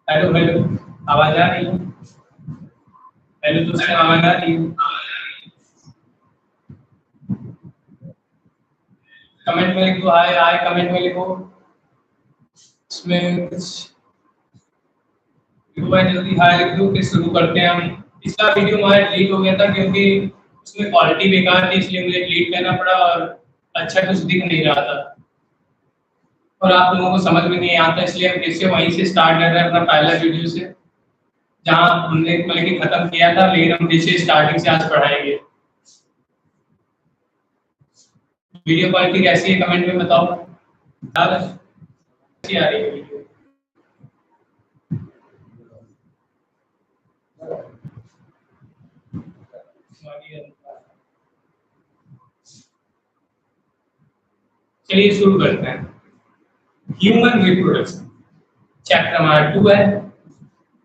Hello hello, आवाज आ रही है? हेलो दोस्तों, आवाज आ रही है? कमेंट में लिखो हाय हाय, कमेंट में लिखो। इसमें कुछ लिखो भाई, जल्दी हाय लिख दो, फिर शुरू करते हैं हम। पिछला वीडियो हमारा डिलीट हो गया था क्योंकि उसमें क्वालिटी बेकार थी, इसलिए मुझे डिलीट करना पड़ा और अच्छा कुछ दिख नहीं रहा था और आप लोगों को समझ में नहीं आता, इसलिए हम फिर से वहीं से स्टार्ट कर रहे हैं अपना पहला वीडियो से, जहाँ हमने मतलब कि खत्म किया था, लेकिन हम फिर से स्टार्टिंग से आज पढ़ाएंगे। वीडियो क्वालिटी कैसी है कमेंट में बताओ। कैसी आ रही है वीडियो? चलिए शुरू करते हैं। ह्यूमन रिप्रोडक्शन चैप्टर हमारा 2 है,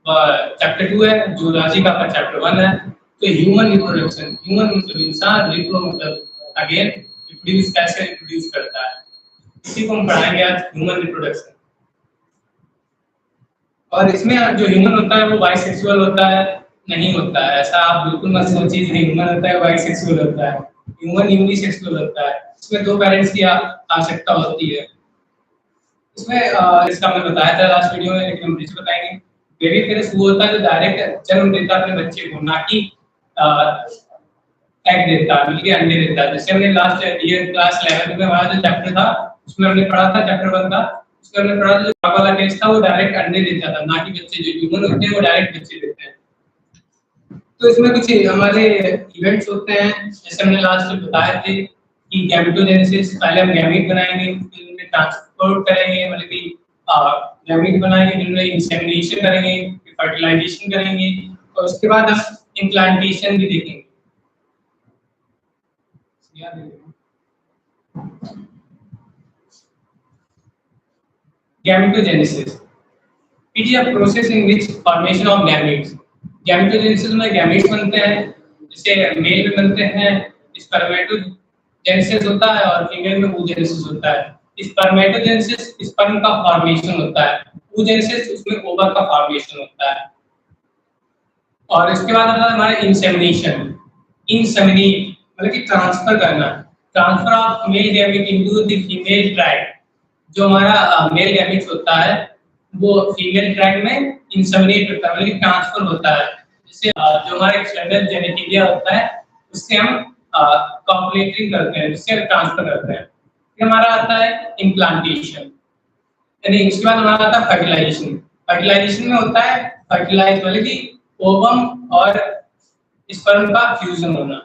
चैप्टर 2 है, जूलॉजी का चैप्टर 1 है। तो ह्यूमन रिप्रोडक्शन, ह्यूमन मतलब इंसान, रिप्रो मतलब अगेन रिप्रोड्यूस, कैसे रिप्रोड्यूस करता है, इसी को हम पढ़ाएंगे आज, ह्यूमन रिप्रोडक्शन। और इसमें जो ह्यूमन होता है वो बाइसेक्सुअल होता है? नहीं होता है, ऐसा आप बिल्कुल मत सोचिए कि ह्यूमन होता है बाइसेक्सुअल होता है। ह्यूमन यूनिसेक्सुअल होता है, इसमें 2 पेरेंट्स की आवश्यकता होती है। इसमें इसका हमने बताया था लास्ट वीडियो में, लेकिन हम फिर से बताएंगे। बेबी फेरस वो होता है जो डायरेक्ट जन्म देता है अपने बच्चे को, ना कि एग देता है, बल्कि अंडे देता है। जैसे हमने लास्ट ईयर क्लास 11 में हमारा जो चैप्टर था उसमें हमने पढ़ा था, चैप्टर 1 था, उसमें हमने पढ़ा था जो पापा वाला केस था वो डायरेक्ट अंडे देता था, ना कि बच्चे। जो ह्यूमन होते हैं वो डायरेक्ट बच्चे देते हैं। तो इसमें कुछ हमारे इवेंट्स होते हैं, जैसे हमने लास्ट में बताए थे कि गैमेटोजेनेसिस, पहले हम गैमीट बनाएंगे, फिर उन्हें ट्रांसपोर्ट करेंगे, मतलब कि गैमीट बनाएंगे, फिर उन्हें इंसेमिनेशन करेंगे, फिर फर्टिलाइजेशन करेंगे और उसके बाद हम इम्प्लांटेशन भी देखेंगे। Gametogenesis. It is a process in which formation of gametes. Gametogenesis में gametes बनते हैं, जैसे मेल में बनते हैं, स्पर्मेटोजेनेसिस होता है और फीमेल में oogenesis होता है। स्पर्मेटोजेनेसिस स्पर्म का फॉर्मेशन होता है, oogenesis उसमें ओवर का फॉर्मेशन होता है। और इसके बाद आता है हमारा इंसेमिनेशन। इंसेमिनेट मतलब कि ट्रांसफर करना, transfer of male gamete into the female tract. जो हमारा मेल गैमेट होता है वो फीमेल ट्रैक्ट में इंसेमिनेट होता है, मतलब ट्रांसफर होता है। जैसे जो हमारा एक्सटर्नल जेनेटिलिया होता है उससे हम कॉपुलेटिंग करते हैं, उससे ट्रांसफर करते हैं। फिर हमारा आता है इम्प्लांटेशन, यानी इसके बाद हमारा आता है फर्टिलाइजेशन। फर्टिलाइजेशन में होता है फर्टिलाइज मतलब कि ओवम और स्पर्म का फ्यूजन होना।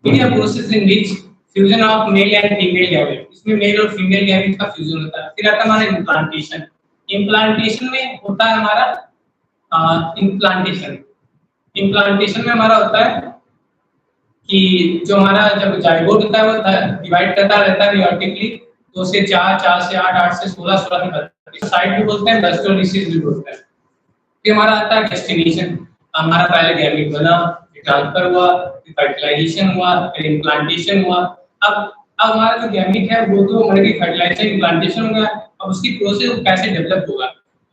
It is a process in which fusion of male and female gamete, इसमें मेल और फीमेल गैमेट का फ्यूजन होता है। फिर आता है हमारा इम्प्लांटेशन। इम्प्लांटेशन में होता है हमारा इम्प्लांटेशन। इम्प्लांटेशन में हमारा होता है कि जो हमारा जब जाइगोट होता है वो डिवाइड करता रहता है नियोटिकली, 2 से 4, 4 से 8, 8 से 16, 16 से 32, साइड भी बोलते हैं, ब्लास्टोलिसिस भी बोलते हैं। फिर हमारा आता है डेस्टिनेशन, हमारा पहले गैमेट बना, फिर ट्रांसफर हुआ, फिर फर्टिलाइजेशन हुआ, फिर इम्प्लांटेशन हुआ। अब हमारा जो गैमेट है वो तो मतलब कि फर्टिलाइजेशन इम्प्लांटेशन हो गया, अब उसकी प्रोसेस कैसे डेवलप होगा,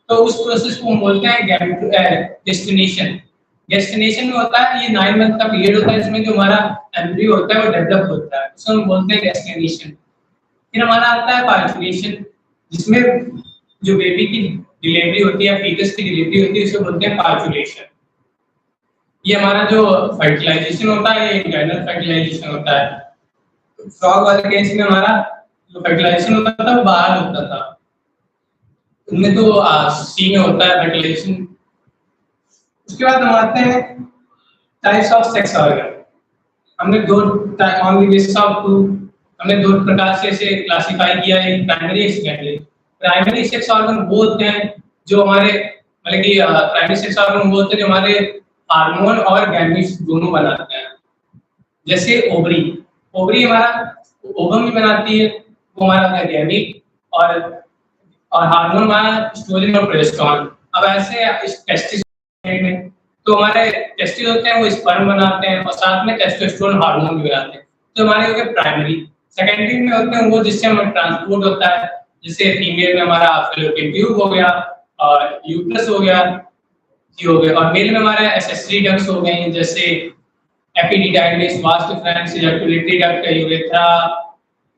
तो उस प्रोसेस को हम बोलते हैं गैमेट डेस्टिनेशन। डेस्टिनेशन में होता है ये 9 मंथ का पीरियड होता है, इसमें जो हमारा एम्ब्रियो होता है वो डेवलप होता है, उसको हम बोलते हैं डेस्टिनेशन। फिर हमारा आता है पार्चुलेशन, जिसमें जो बेबी की डिलीवरी होती है, फीटस की डिलीवरी होती है, उसको बोलते हैं पार्चुलेशन। ये हमारा जो फर्टिलाइजेशन होता है ये इंटरनल फर्टिलाइजेशन होता है। फ्रॉग वाले केस में हमारा जो फर्टिलाइजेशन होता था वो बाहर होता था, उनमें तो सी में होता है फर्टिलाइजेशन। उसके बाद हम आते हैं टाइप्स ऑफ सेक्स ऑर्गन। हमने दो on the basis of two, हमने 2 प्रकार से इसे क्लासिफाई किया है, प्राइमरी और सेकेंडरी। प्राइमरी सेक्स ऑर्गन वो होते हैं जो हमारे मतलब कि प्राइमरी सेक्स ऑर्गन वो होते हैं जो हमारे हार्मोन और गैमेट्स दोनों बनाते हैं। जैसे ओवरी, ओवरी हमारा ओवम भी बनाती है, वो हमारा गैमेट, और हार्मोन हमारा एस्ट्रोजन और प्रोजेस्टेरोन। अब ऐसे टेस्टिस में तो हमारे टेस्टिस होते हैं वो स्पर्म बनाते हैं और साथ में टेस्टोस्टेरोन हार्मोन भी बनाते हैं, तो हमारे हो गए प्राइमरी। सेकेंडरी में होते हैं वो जिससे हमारा ट्रांसपोर्ट होता है, जैसे फीमेल में हमारा फैलोपियन ट्यूब हो गया, और यूट्रस हो गया, ये हो गया। और मेल में हमारे एसेसरी डक्ट्स हो गए हैं, जैसे epididymis, vas deferens, ejaculatory duct, urethra,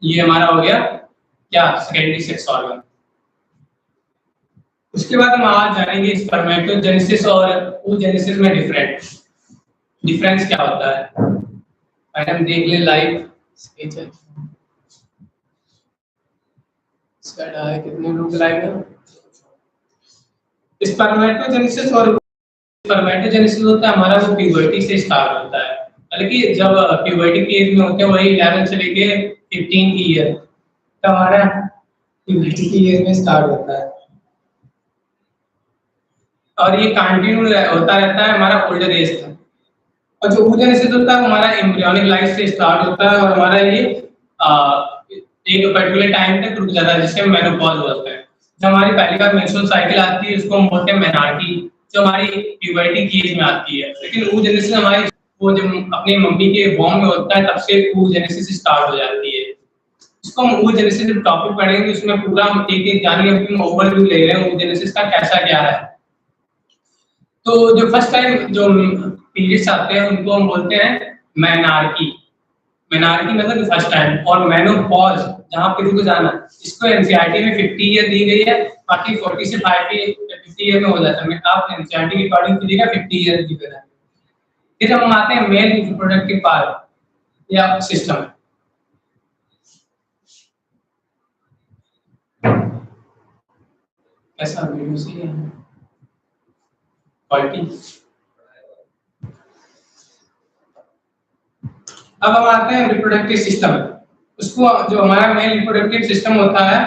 ये हमारा हो गया क्या, सेकेंडरी सेक्स ऑर्गन। उसके बाद हम आज जानेंगे स्पर्मेटोजेनेसिस और oogenesis में डिफरेंस क्या होता है। पहले हम देख ले लाइव स्केच है, कितने लोग लाइव हैं। स्पर्मेटोजेनेसिस और स्पर्मेटोजेनेसिस होता है हमारा, वो प्यूबर्टी से स्टार्ट होता है, बल्कि जब प्यूबर्टी की एज में होते हैं वही 11 से लेके 15 की ईयर तक हमारा प्यूबर्टी की एज में स्टार्ट होता है, और ये कंटिन्यू होता रहता है हमारा ओल्डर एज तक। और जो oogenesis होता है हमारा एम्ब्रियोनिक लाइफ से स्टार्ट होता है और हमारा ये एक पर्टिकुलर टाइम तक रुक जाता है, जिसे मेनोपॉज बोलते हैं। जब हमारी पहली बार मेंस्ट्रुअल साइकिल आती है उसको हम बोलते हैं मेनार्की, जो हमारी प्यूबर्टी की एज में आती है। लेकिन oogenesis हमारी वो जब अपनी मम्मी के वॉम में होता है तब से oogenesis स्टार्ट हो जाती है। इसको हम oogenesis टॉपिक पढ़ेंगे, उसमें पूरा हम एक-एक जानेंगे, हम ओवरव्यू ले रहे हैं oogenesis का कैसा क्या है। तो जो फर्स्ट टाइम जो पीरियड्स आते हैं उनको हम बोलते हैं मेनार्की। मेनार्की मतलब फर्स्ट टाइम। और मेनोपॉज जहां पे रुक जाना, इसको एनसीईआरटी में 50 ईयर दी गई है, बाकी 40 से 50 ईयर में हो जाता है। आप एनसीईआरटी के अकॉर्डिंग कीजिएगा 50 ईयर की तरह। फिर हम आते हैं मेल रिप्रोडक्टिव पार्ट या सिस्टम। ऐसा वीडियो सही है क्वालिटी। अब हम आते हैं रिप्रोडक्टिव सिस्टम। उसको जो हमारा मेल रिप्रोडक्टिव सिस्टम होता है,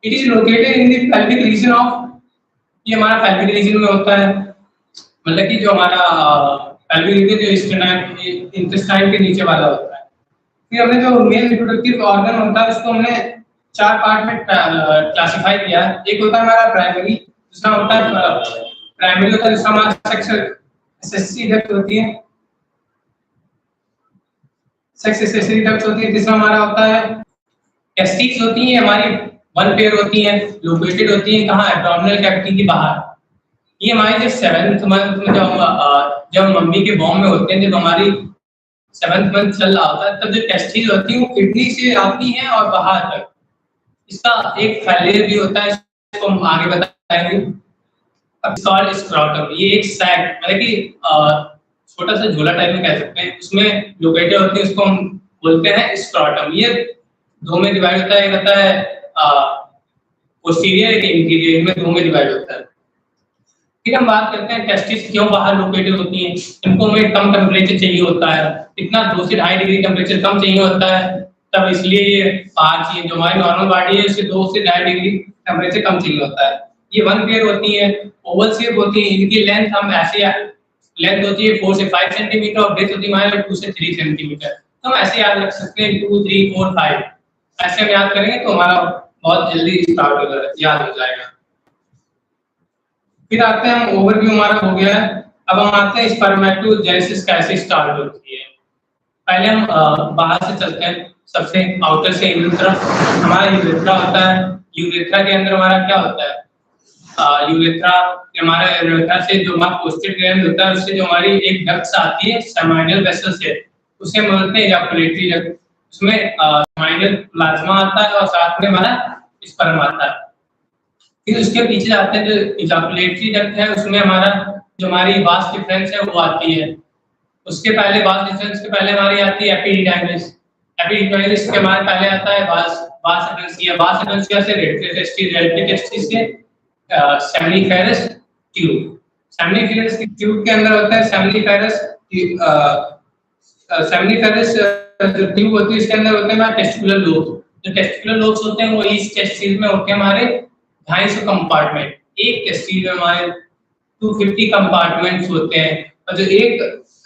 it is located in the pelvic region of, ये हमारा पेल्विक रीजन में होता है, मतलब कि जो हमारा पेल्विक रीजन जो इंटेस्टाइन के नीचे वाला होता है। फिर हमने जो मेल रिप्रोडक्टिव ऑर्गन होता है उसको हमने 4 पार्ट में क्लासिफाई किया। एक होता है हमारा प्राइमरी, दूसरा होता है प्राइमरी होता है, दूसरा हमारा सेक्सुअल एसेसरी डक्ट होती है, सेक्स एसेसरी डक्ट होती है। तीसरा हमारा होता है टेस्टिस होती है हमारी, वन पेयर होती है, लोकेटेड होती है कहाँ, एब्डोमिनल कैविटी के बाहर। ये हमारी जब 7th मंथ में जब मम्मी के बॉम में होते हैं, जब हमारी 7th मंथ चल रहा होता है, तब जो टेस्टिस होती है वो किडनी से आती है और बाहर तक। इसका एक फेलियर भी होता है, इसको हम आगे बताएंगे। अब स्क्रॉटम, ये एक सैक मतलब कि छोटा सा झोला टाइप में कह सकते हैं, उसमें लोकेटेड होती है, उसको हम बोलते हैं स्क्रॉटम। ये दो में डिवाइड होता है, एक होता है पोस्टीरियर, एक इंटीरियर, में दो में डिवाइड होता है। फिर हम बात करते हैं टेस्टिस क्यों बाहर लोकेटेड होती हैं। इनको हमें कम टेम्परेचर चाहिए होता है, इतना 2 से 2.5 डिग्री टेम्परेचर कम चाहिए होता है, तब इसलिए ये बाहर चाहिए। जो हमारी नॉर्मल बॉडी है उससे 2 से 2.5 डिग्री टेम्परेचर कम चाहिए होता है। ये वन पेयर होती है, ओवल शेप होती है, इनकी लेंथ हम ऐसे लेंथ होती है 4 से 5 सेंटीमीटर और ब्रेथ होती है हमारे 2 से 3 सेंटीमीटर। तो हम ऐसे याद रख सकते हैं 2, 3, 4, 5, ऐसे हम याद करेंगे तो हमारा बहुत जल्दी स्टार्ट हो जाएगा, याद हो जाएगा। फिर आते हैं हम ओवरव्यू हमारा हो गया है। अब हम आते हैं स्पर्मेटोजेनेसिस कैसे स्टार्ट होती है। पहले हम बाहर से चलते हैं, सबसे आउटर से यूरेथ्रा। हमारा यूरेथ्रा होता है, यूरेथ्रा के अंदर हमारा क्या होता है, यूरेथ्रा हमारा यूरेथ्रा से जो हमारा पोस्टेड ग्लैंड होता है उससे जो हमारी एक डक्ट्स आती है सेमाइनल वेसल से, उसे हम बोलते हैं इजैकुलेटरी डक्ट। उसमें सेमाइनल प्लाज्मा आता है और साथ में हमारा स्पर्म आता है। फिर उसके पीछे जाते हैं, जो इजैकुलेटरी डक्ट है उसमें हमारा जो हमारी वास डिफरेंस है वो आती है। उसके पहले वास डिफरेंस के पहले हमारी आती है एपिडिडाइमिस। एपिडिडाइमिस के हमारे पहले आता है वास एडेंसिया। वास एडेंसिया से रेट्रिटेस्टिस से सेमिनिफेरस ट्यूब। सेमिनिफेरस की ट्यूब के अंदर होता है सेमिनिफेरस जो ट्यूब होती है इसके अंदर होते हैं हमारे टेस्टिकुलर लोब। जो टेस्टिकुलर लोब्स होते हैं वो इस टेस्टिस में होते हैं हमारे 250 कंपार्टमेंट। एक टेस्टिस में हमारे 250 कंपार्टमेंट्स होते हैं, और जो एक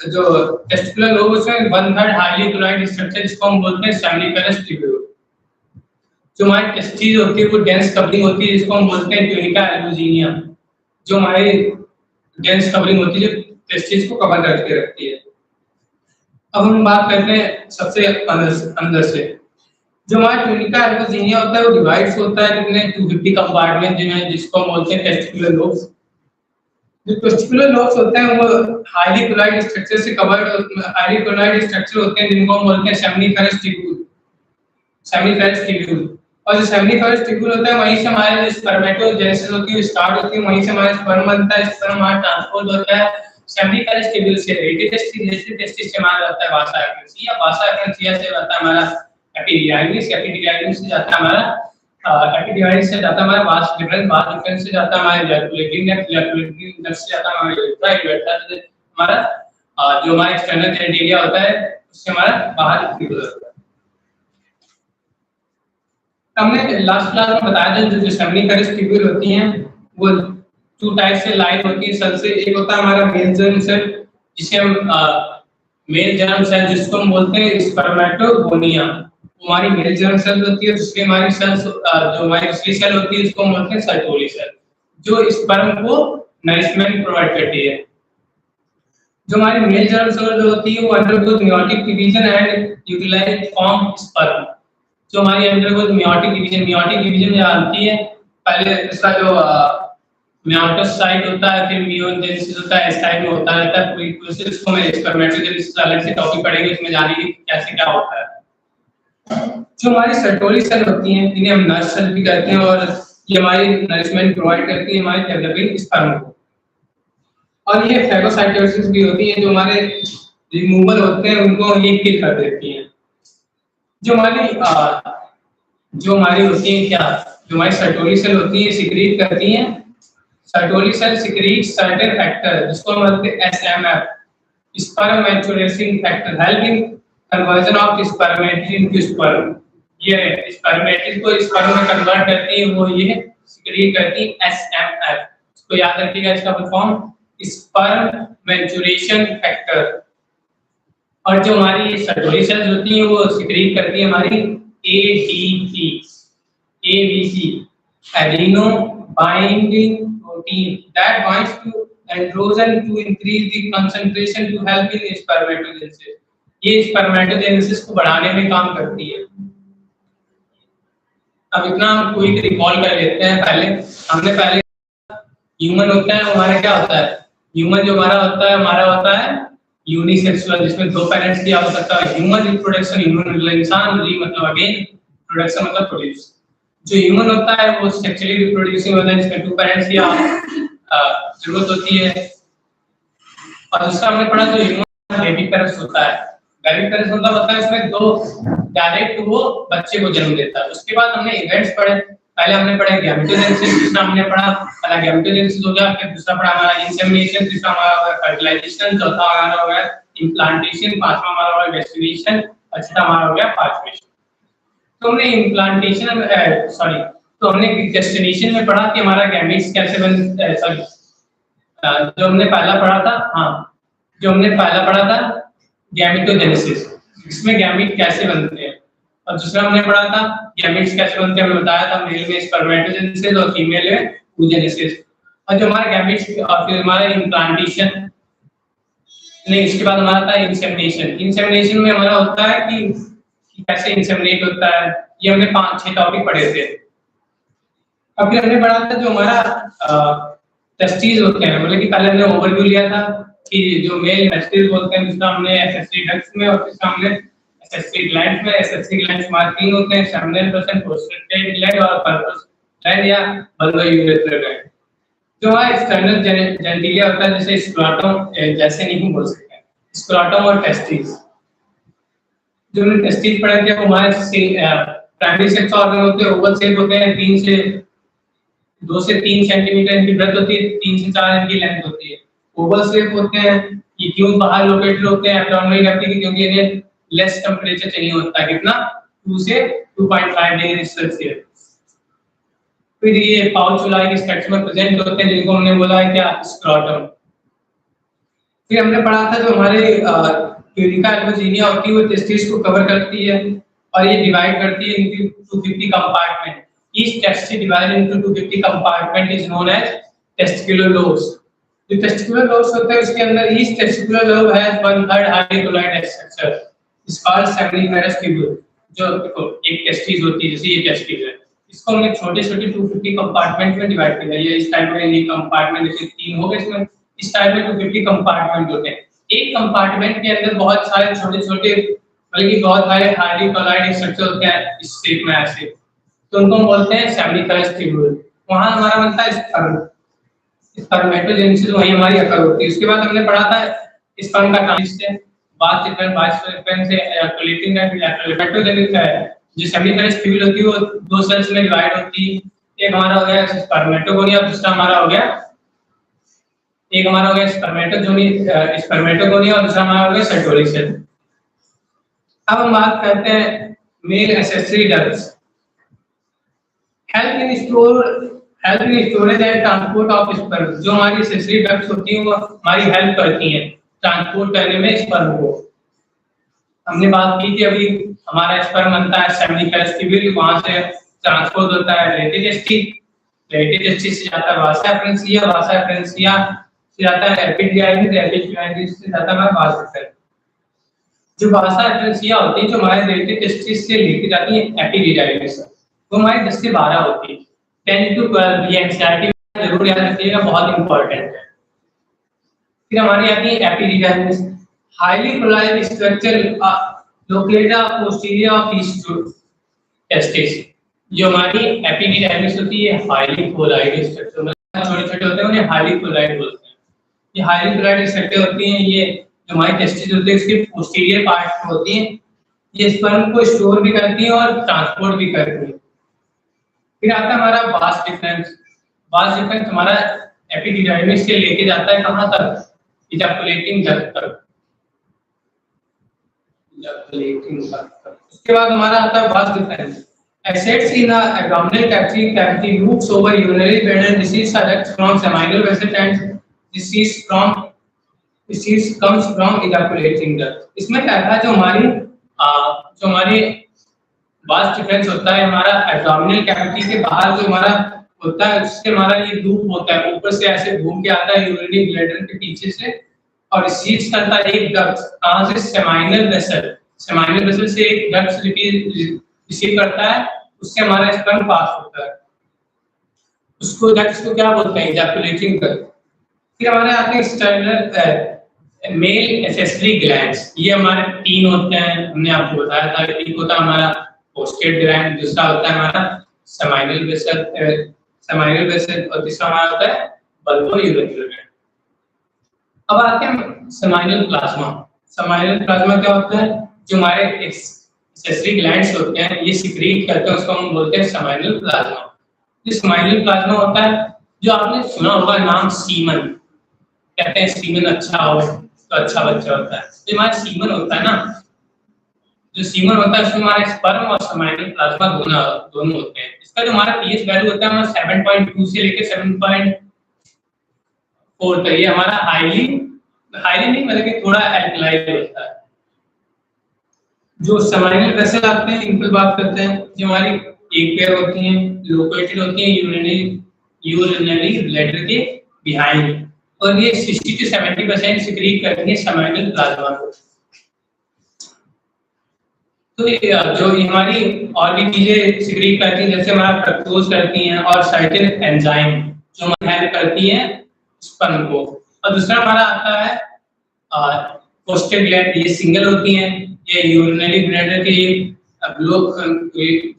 जो टेस्टिकुलर लोब उसमें 1/3 हाईली टोनाइड स्ट्रक्चर जिसको हम बोलते हैं सेमिनिफेरस ट्यूब्यूल। जो हमारी टेस्टिस होती है वो डेंस कवरिंग होती है जिसको हम बोलते हैं ट्यूनिका एल्बुजिनिया। जो हमारी डेंस कवरिंग होती है जो टेस्टिस को कवर करके रखती है। अब हम बात करते हैं सबसे अंदर से। जो हमारा ट्यूनिका एल्बोजिनिया होता है वो डिवाइड्स होता है कितने 250 कंपार्टमेंट जिन्हें जिसको हम बोलते हैं टेस्टिकुलर लोब्स। जो टेस्टिकुलर लोब्स होते हैं वो हाईली कोलाइड स्ट्रक्चर से कवर्ड हाईली कोलाइड स्ट्रक्चर होते हैं जिनको हम बोलते हैं सेमिनिफेरस ट्यूब्यूल। सेमिनिफेरस ट्यूब्यूल और जो सेमिनिफेरस ट्यूब्यूल होता है वहीं से हमारे स्पर्मेटोजेनेसिस होती है स्टार्ट होती है वहीं से हमारा स्पर्म बनता है स्पर्म हमारा ट्रांसपोर्ट होता है सेमिनिफेरस ट्यूब्यूल से टेस्टिस से हमारा जाता है वासा एक्टिस या वासा एक्टिस से जाता है हमारा एपिडिडाइमिस एपिडिडाइमिस से जाता है हमारा एपिडिडाइमिस से जाता है हमारा वास डिफरेंस से जाता है हमारे जैकुलेटरी नर्व से जाता है हमारे यूरेथ्रा से हमारा जो हमारा एक्सटर्नल जेनिटलिया होता है उससे हमारा बाहर निकल जाता है। हमने लास्ट क्लास में बताया था जो सेमिनिफेरस ट्यूब्यूल होती हैं वो टू टाइप से लाइन होती है सेल से। एक होता है हमारा मेल जर्म सेल जिसे हम मेल जर्म सेल जिसको हम बोलते हैं स्पर्मेटोगोनिया हमारी मेल जर्म सेल होती है। दूसरी हमारी सेल जो हमारी दूसरी सेल होती है उसको हम बोलते हैं सर्टोली सेल जो स्पर्म को नरिशमेंट प्रोवाइड करती है। जो हमारी मेल जर्म सेल जो होती है वो undergoes meiotic division and utilize form sperm. जो हमारी अंडरगोज मेयोटिक डिवीजन जानती है पहले इसका जो मेयोटिस साइट होता है फिर मेयोजेनेसिस होता है इस टाइप में होता रहता है पूरी प्रोसेस को मैं स्पर्मेटोजेनेसिस अलग से टॉपिक पढ़ेंगे इसमें जानेंगे कैसे क्या होता है। जो हमारी सर्टोली सेल होती हैं इन्हें हम नर्व सेल भी कहते हैं और ये हमारी नरिशमेंट प्रोवाइड करती है हमारे डेवलपिंग स्पर्म को। और ये फैगोसाइटोसिस भी होती है जो हमारे रिमूवल होते हैं उनको ये किल कर देती हैं। जो हमारी होती है क्या जो हमारी सर्टोली सेल होती है सिक्रीट करती हैं Sertoli cell secrete certain factor जिसको हम बोलते हैं SMF sperm maturation factor helping conversion of spermatid into sperm. ये स्पर्मेटिड को स्पर्म में कन्वर्ट करती है वो ये सिक्रीट करती है एसएमएफ। इसको याद रखिएगा इसका full form sperm maturation factor. और जो हमारी सर्टोली सेल्स होती हैं वो सिक्रीट करती है हमारी ABC adeno binding protein that binds to androgen to increase the concentration to help in spermatogenesis। ये स्पर्मेटोजेनेसिस को बढ़ाने में काम करती है। अब इतना हम क्विक रिकॉल कर लेते हैं। पहले ह्यूमन होता है हमारा क्या होता है ह्यूमन जो हमारा होता है यूनिसेक्सुअल जिसमें दो पेरेंट्स की आवश्यकता है। ह्यूमन रिप्रोडक्शन ह्यूमन मतलब इंसान री मतलब अगेन प्रोडक्शन मतलब प्रोड्यूस। जो ह्यूमन होता है वो सेक्सुअली रिप्रोड्यूसिंग होता है जिसमें टू पेरेंट्स की जरूरत होती है। और दूसरा हमने पढ़ा जो ह्यूमन बेबी पेरेंट्स होता है बेबी पेरेंट्स मतलब होता है इसमें दो डायरेक्ट वो बच्चे को जन्म देता है। उसके बाद हमने इवेंट्स पढ़े। पहले हमने पढ़ा गैमेटोजेनेसिस दूसरा हमने पढ़ा पहला गैमेटोजेनेसिस हो गया फिर दूसरा पढ़ा हमारा इंसेमिनेशन तीसरा हमारा होगा फर्टिलाइजेशन चौथा हमारा होगा इम्प्लांटेशन पांचवा हमारा होगा गेस्टिनेशन और छठा हमारा हो गया पार्चुरेशन। तो हमने इम्प्लांटेशन तो हमने गेस्टिनेशन में पढ़ा कि हमारा गैमेट्स कैसे जो हमने पहला पढ़ा था गैमेटोजेनेसिस इसमें गैमेट कैसे बनते हैं और दूसरा हमने पढ़ा था गैमेट्स कैसे बनते हैं। हमने बताया था मेल में स्पर्मेटोजेनेसिस और फीमेल में oogenesis। और जो हमारा गैमेट्स और फिर हमारा इम्प्लांटेशन नहीं इसके बाद हमारा था इंसेमिनेशन में हमारा होता है कि कैसे इंसेमिनेट होता है। ये हमने 5-6 टॉपिक पढ़े थे। अब फिर हमने पढ़ा था जो हमारा टेस्टिस होते हैं मतलब कि पहले हमने ओवरव्यू लिया था कि जो मेल टेस्टिस बोलते हैं दूसरा हमने एसएससी डक्ट्स में और तीसरा हमने एसएससी ग्लैंड्स में। एसएससी ग्लैंड्स हमारे 3 होते हैं सेमिनल प्रोस्टेट ग्लैंड और पर्पस ग्लैंड या बल्बोयूरेथ्रल ग्लैंड। जो हमारा एक्सटर्नल जेनिटलिया होता है जैसे स्क्रोटम जैसे नहीं बोल सकते स्क्रोटम और टेस्टिस। जो हमने टेस्टिस पढ़े थे वो हमारे प्राइमरी सेक्स ऑर्गन होते हैं ओवल शेप होते हैं 2 से 3 सेंटीमीटर इनकी ब्रेथ होती है 3 से 4 इनकी लेंथ होती है। ओवल शेप होते हैं ये क्यों बाहर लोकेटेड होते हैं एब्डोमिनल कैविटी क्योंकि इन्हें लेस टेंपरेचर चाहिए होता है कितना 2 से 2.5 डिग्री सेल्सियस। फिर ये पाउच लाइक स्ट्रक्चर में प्रेजेंट होते हैं जिनको हमने बोला है क्या स्क्रोटम। फिर हमने पढ़ा था जो हमारे ट्यूनिका एल्बोजिनिया होती है वो टेस्टिस को कवर करती है और ये डिवाइड करती है into 250 compartment. Each testis divided into 250 compartment is known as testicular lobes। जो testicular lobes होते हैं उसके अंदर each testicular lobe has 1/3 highly colloidal structure is called seminiferous tubule। जो देखो एक टेस्टिस होती है, जैसे ये टेस्टिस है, इसको हमने छोटे-छोटे 250 कंपार्टमेंट में डिवाइड किया है। ये इस टाइप में, ये कंपार्टमेंट जैसे 3 हो गए इसमें, इस टाइप में 250 कंपार्टमेंट होते हैं। एक कंपार्टमेंट के अंदर बहुत सारे छोटे-छोटे, बल्कि बहुत सारे हाईली कोलाइड स्ट्रक्चर होते हैं इस शेप में ऐसे, तो उनको हम बोलते हैं सेमिकल्स ट्यूबुल। वहां हमारा बनता है स्पर्म, स्पर्मेटोजेनेसिस वही हमारी अकर होती है। उसके बाद हमने पढ़ा था स्पर्म का ट्रांजिशन, बाद सीक्वेंस से एजाकुलेटिंग एजाकुलेटोजेनिक है, जो सेमिकल्स ट्यूबुल होती है वो दो सेल्स में डिवाइड होती है। एक हमारा हो गया स्पर्मेटोगोनिया, दूसरा हमारा हो गया, एक हमारा हो गया स्पर्मेटोगोनिया और दूसरा हमारा हो गया सेंट्रोइड सेल। अब हम बात करते हैं male accessory ducts. Help in storage and transport of sperm. जो हमारी एक्सेसरी डक्ट्स होती हैं वो हमारी हेल्प करती हैं ट्रांसपोर्ट करने में स्पर्म को। हमने बात की थी अभी, हमारा स्पर्म बनता है सेमिकल्स ट्यूबुल, वहां से ट्रांसपोर्ट होता है रेटिज से जाता है वासा एफरेंसिया से जाता है एपिडिडाइमिस से जाता है वास सेक्टर। जो वासा एफरेंसिया होती है, जो हमारे रेटिज से लेके जाती है एपिडिडाइमिस, वो हमारी 10 से 12 होती है। 10 to 12 ये एनसीईआरटी में जरूर याद रखिएगा, बहुत इंपॉर्टेंट है। फिर हमारी आती है epididymis, highly polarised structure located posterior of east testis. जो हमारी एपिडिडाइमिस होती है हाईली पोलराइज्ड स्ट्रक्चर, छोटे-छोटे होते हैं उन्हें हाईली पोलराइज्ड बोलते हैं। ये हाईली पोलराइज्ड स्ट्रक्चर होती हैं, ये जो हमारी टेस्टिस होती है उसके पोस्टीरियर पार्ट में होती हैं। ये स्पर्म को स्टोर भी करती हैं और ट्रांसपोर्ट भी करती हैं। फिर आता है हमारा वास डिफरेंस। वास डिफरेंस हमारा एपिडिडाइमिस से लेके जाता है कहां तक, इजैकुलेटिंग डक्ट तक। उसके बाद हमारा आता है vas deferens. Assets in the abdominal cavity loops over urinary bladder disease are ducts from seminal vessel and disease comes from ejaculating duct। इसमें क्या था, जो हमारी वास डिफरेंस होता है हमारा एब्डोमिनल कैविटी के बाहर जो हमारा होता है, उससे हमारा ये लूप होता है, ऊपर से ऐसे घूम के आता है यूरिनरी ब्लैडर के पीछे से और रिसीव्स करता है एक डक्ट कहां से, सेमाइनल वेसल से एक डक्ट रिसीव करता है, उससे हमारा स्पर्म पास होता है। उसको डक्ट्स को क्या बोलते हैं, इजैकुलेटिंग डक्ट। फिर हमारे आते हैं एक्सटर्नल मेल एक्सेसरी ग्लैंड्स। ये हमारे 3 होते हैं, हमने आपको बताया था। एक होता है हमारा प्रोस्टेट ग्लैंड, दूसरा होता है हमारा सेमाइनल वेसल और तीसरा हमारा होता है बल्बो यूरिनरी ग्लैंड। अब आते हैं सेमाइनल प्लाज्मा। सेमाइनल प्लाज्मा क्या होता है, जो हमारे एक्सेसरी ग्लैंड्स होते हैं ये सिक्रीट करते हैं, उसको हम बोलते हैं सेमाइनल प्लाज्मा। जो सेमाइनल प्लाज्मा होता है, जो आपने सुना होगा नाम सीमन, कहते हैं सीमन अच्छा हो तो अच्छा बच्चा होता है। जो हमारा सीमन होता है ना, जो सीमन होता है उसमें हमारा स्पर्म और सेमाइनल प्लाज्मा दोनों होते हैं। इसका जो हमारा पीएच वैल्यू होता है हमारा 7.2 से लेके 7.4 तक। ये हमारा हाईली नहीं, मतलब कि थोड़ा एल्कलाइन होता है। जो सेमाइनल वेसल आते हैं इनकी बात करते हैं, जो हमारी एक पेयर होती हैं, लोकेटेड होती हैं यूरिनरी ब्लैडर के बिहाइंड, और ये 60 से 70% सिक्रीट करती है सेमाइनल प्लाज्मा को। तो जो हमारी और भी चीजें सिक्रीट करती हैं, जैसे हमारा फ्रक्टोज करती हैं और सर्टेन एंजाइम जो हमारी हेल्प करती हैं स्पर्म को। और दूसरा हमारा आता है प्रोस्टेट ग्लैंड, ये सिंगल होती हैं, ये यूरिनरी ब्लैडर के जो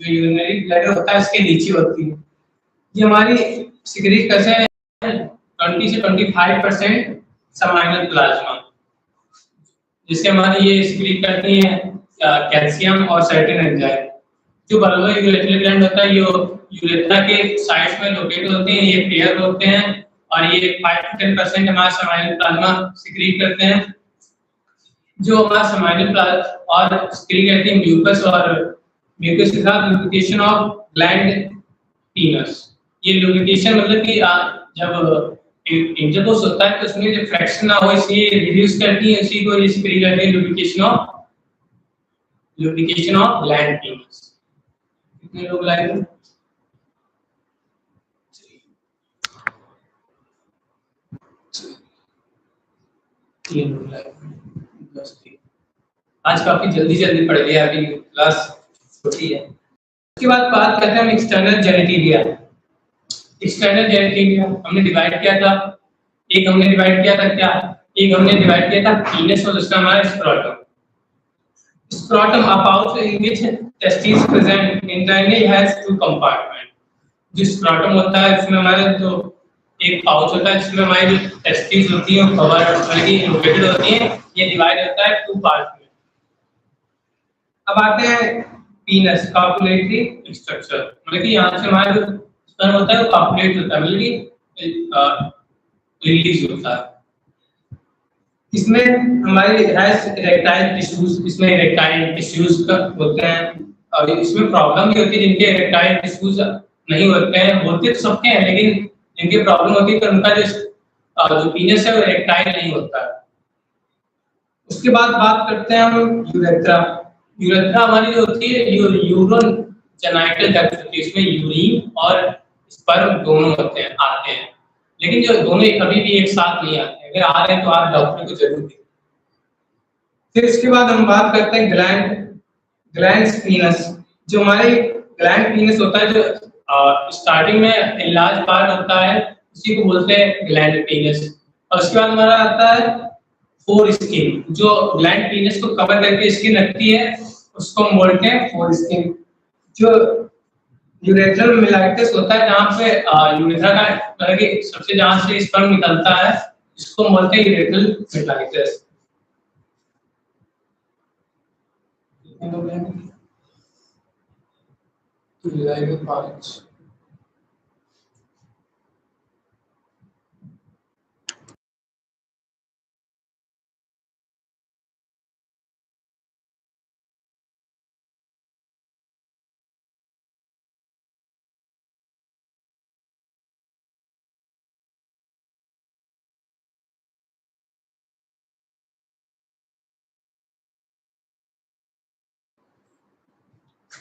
यूरिनरी ब्लैडर होता है इसके नीचे होती है। ये हमारी सिक्रीट कैसे है, 20 से 25% सेमाइनल प्लाज्मा, जिसके हमारी ये सिक्रीट करती हैं कैल्शियम और सर्टेन एंजाइम। जो बल्बो यूरिनरी ग्लैंड होता है ये यूरेथ्रा के साइड्स में लोकेट होते हैं, ये पेयर होते हैं और ये 5 से 10% हमारा सेमाइनल प्लाज्मा सिक्रीट करते हैं। जो हमारा सेमाइनल प्लाज्मा और सिक्रीट करती है म्यूकस के साथ लुब्रिकेशन ऑफ ग्लैंड पीनस। ये लुब्रिकेशन मतलब कि जब इंटरकोर्स होता है तो उसमें जो फ्रैक्शन ना हो इसलिए रिड्यूस करती है, इसी को ये सिक्रीट करती है लुब्रिकेशन ऑफ ग्लैंड पीनस। कितने लोग लाए थे? आज काफी जल्दी पढ़ लिया, अभी क्लास होती है। उसके बाद बात करते हैं हम एक्सटर्नल जेनिटेलिया। एक्सटर्नल जेनिटेलिया हमने डिवाइड किया था, एक हमने डिवाइड किया था क्या, एक हमने डिवाइड किया था पीनस और दूसरा हमारा scrotum. Scrotum, a pouch in which testes present internally has two compartment. जो स्क्रोटम होता है इसमें हमारे जो एक पाउच होता है जिसमें हमारी जो टेस्टिस होती है कवर मतलब कि लोकेटेड होती है, ये डिवाइड होता है टू पार्ट में। अब आते हैं पीनस कॉपुलेटरी स्ट्रक्चर, मतलब कि यहाँ से हमारा जो स्पर्म होता है वो कॉपुलेट होता है, मतलब कि रिलीज होता है। इसमें हमारे इरेक्टाइल टिश्यूज, इसमें इरेक्टाइल टिश्यूज का होते हैं और इसमें प्रॉब्लम भी होती है जिनके इरेक्टाइल टिश्यूज नहीं होते हैं, होते तो सबके हैं लेकिन जिनकी प्रॉब्लम होती है तो उनका जो पीनस है वो इरेक्टाइल नहीं होता है। उसके बाद बात करते हैं हम यूरेथ्रा। यूरेथ्रा हमारी जो होती है यूरोन जेनाइटल डक्ट होती है, इसमें यूरिन और स्पर्म दोनों होते हैं आते हैं, लेकिन जो दोनों कभी भी एक साथ नहीं आते। अगर आ रहे हैं तो आप डॉक्टर को जरूर देखें। फिर इसके बाद हम बात करते हैं ग्लैंड्स पीनस। जो हमारे ग्लैंड पीनस होता है जो स्टार्टिंग में इलाज पार्ट होता है उसी को बोलते हैं ग्लैंड पीनस। और उसके बाद हमारा आता है फोर स्किन, जो ग्लैंड पीनस को कवर करके स्किन रखती है उसको हम बोलते हैं फोर स्किन। जो यूरेथ्रल मिलाइटिस होता है जहाँ पे यूरेथ्रा का मतलब कि सबसे जहाँ से स्पर्म निकलता है इसको बोलते हैं यूरेथ्रल मिलाइटिस।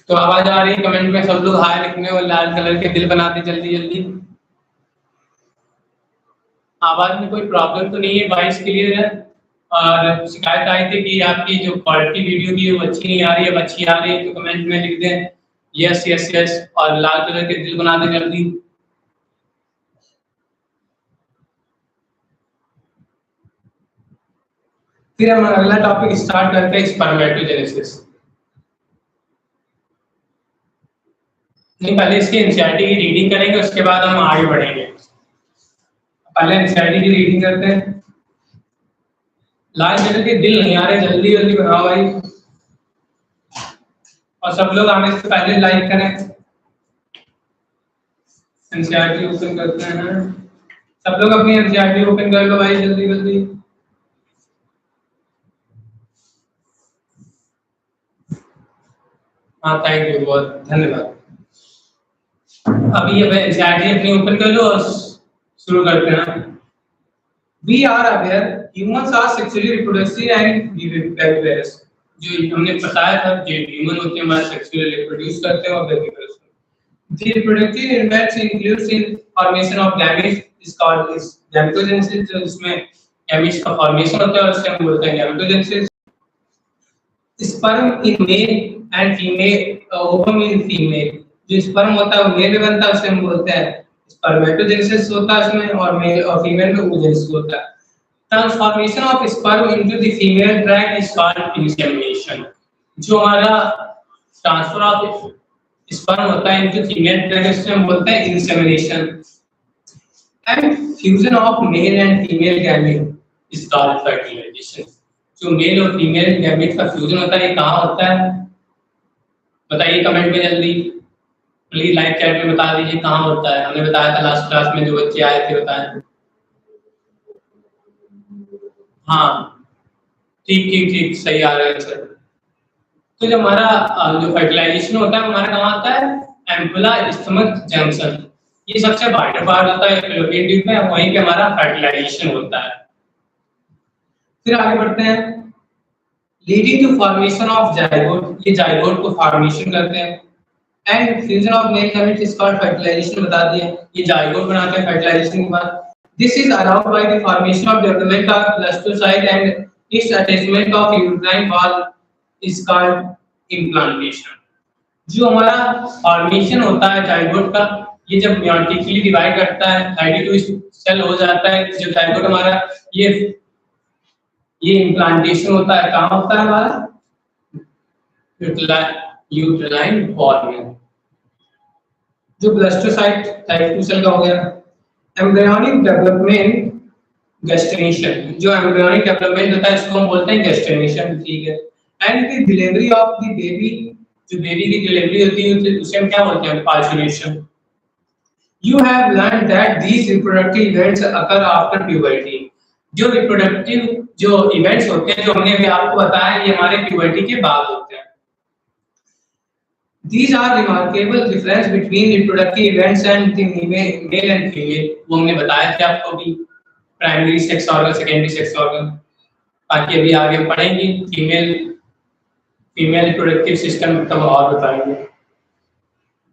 तो आवाज आ रही है? कमेंट में सब लोग हाय लिखने और लाल कलर के दिल बनाते जल्दी जल्दी। आवाज में कोई प्रॉब्लम तो नहीं है, वॉइस क्लियर है। और शिकायत आई थी कि आपकी जो क्वालिटी वीडियो की वो अच्छी नहीं आ रही है, अच्छी आ रही है तो कमेंट में लिख दें यस यस यस और लाल कलर के दिल बना दें जल्दी। फिर हम अगला टॉपिक स्टार्ट करते हैं स्पर्मेटोजेनेसिस। नहीं, पहले इसकी एनसीईआरटी की रीडिंग करेंगे उसके बाद हम आगे बढ़ेंगे। पहले एनसीईआरटी की रीडिंग करते हैं। लाल कलर के दिल नहीं आ रहे, जल्दी जल्दी बनाओ भाई। और सब लोग आने से पहले लाइक करें। एनसीईआरटी ओपन करते हैं, सब लोग अपनी एनसीईआरटी ओपन कर लो भाई जल्दी जल्दी। हाँ थैंक यू, बहुत धन्यवाद। अभी अब एनसीईआरटी अपनी ओपन कर लो और शुरू करते हैं। We are aware humans are sexually reproductive and viviparous। जो हमने बताया था जो ह्यूमन होते हैं हमारे सेक्सुअली रिप्रोड्यूस करते हैं और viviparous. The reproductive events includes in formation of gametes is called is gametogenesis, जो इसमें gametes का फॉर्मेशन होता है और इसे हम बोलते हैं gametogenesis। Sperm in male and female, ovum in female। जो स्पर्म होता है वो मेल में बनता है उसे हम बोलते हैं स्पर्मेटोजेनेसिस होता है इसमें, और मेल और फीमेल में oogenesis होता है। Transformation of sperm into the female track is called insemination. जो हमारा ट्रांसफर ऑफ स्पर्म होता है इनटू फीमेल ट्रैक इसे हम बोलते हैं insemination. And fusion of male and female gamete is called fertilisation. जो मेल और फीमेल गैमेट का फ्यूजन होता है ये कहाँ होता है बताइए कमेंट में जल्दी, प्लीज लाइव चैट में बता दीजिए कहाँ होता है। हमने बताया था लास्ट क्लास में जो बच्चे आए थे बताएं। हाँ ठीक ठीक ठीक सही आ रहा है सर। तो जो हमारा जो फर्टिलाइजेशन होता है हमारा कहाँ होता है एम्पुला स्टमक जंक्शन। ये सबसे वाइडर पार्ट होता है फैलोपियन ट्यूब में, वहीं पे हमारा फर्टिलाइजेशन होता है। फिर आगे बढ़ते हैं। Leading to formation of zygote, ये जाइगोट को फॉर्मेशन करते हैं। And fusion of male gamete is called fertilisation बता दिया, ये जाइगोट बनाते हैं फर्टिलाइजेशन के बाद। This is around by the formation of development of blastocyst and its attachment of uterine wall is called implantation. जो हमारा फॉर्मेशन होता है जाइगोट का, ये जब म्योटिकली डिवाइड करता है 32 सेल हो जाता है, जो जाइगोट हमारा ये इम्प्लांटेशन होता है, कहाँ होता है हमारा यूट्राइन बॉल में। जो ब्लास्टोसाइट टाइप 2 सेल का हो गया। एम्ब्रियोनिक डेवलपमेंट गेस्टिनेशन, जो एम्ब्रियोनिक डेवलपमेंट होता है इसको हम बोलते हैं गेस्टिनेशन, ठीक है। And the delivery of the baby, जो बेबी की डिलीवरी होती है उसे हम क्या बोलते हैं, parturition. You have learned that these reproductive events occur after puberty. जो रिप्रोडक्टिव जो इवेंट्स होते हैं, जो हमने अभी आपको बताया, ये हमारे प्यूबर्टी के बाद होते हैं। These are remarkable difference between reproductive events and the male and female. वो हमने बताया था आपको भी, primary sex organ, secondary sex organ. बाकी अभी आगे पढ़ेंगे फीमेल रिप्रोडक्टिव सिस्टम तब और बताएंगे।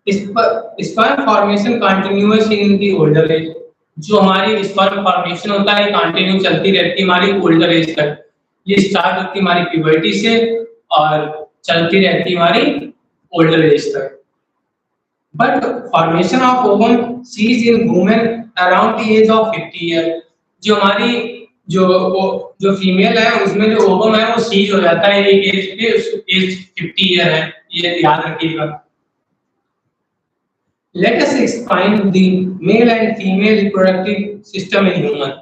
Sperm formation continuous in the older age, जो हमारी स्पर्म फॉर्मेशन होता है कंटिन्यू चलती रहती है हमारी ओल्डर एज तक। ये स्टार्ट होती है हमारी प्यूबर्टी से और चलती रहती है हमारी ओल्डर एज तक। But formation of ovum cease in women around the age of 50 year. जो हमारी जो फीमेल है उसमें जो ओवम है वो सीज हो जाता है एक एज पे, एज 50 ईयर है, ये याद रखिएगा। Let us explain the male and female reproductive system in human.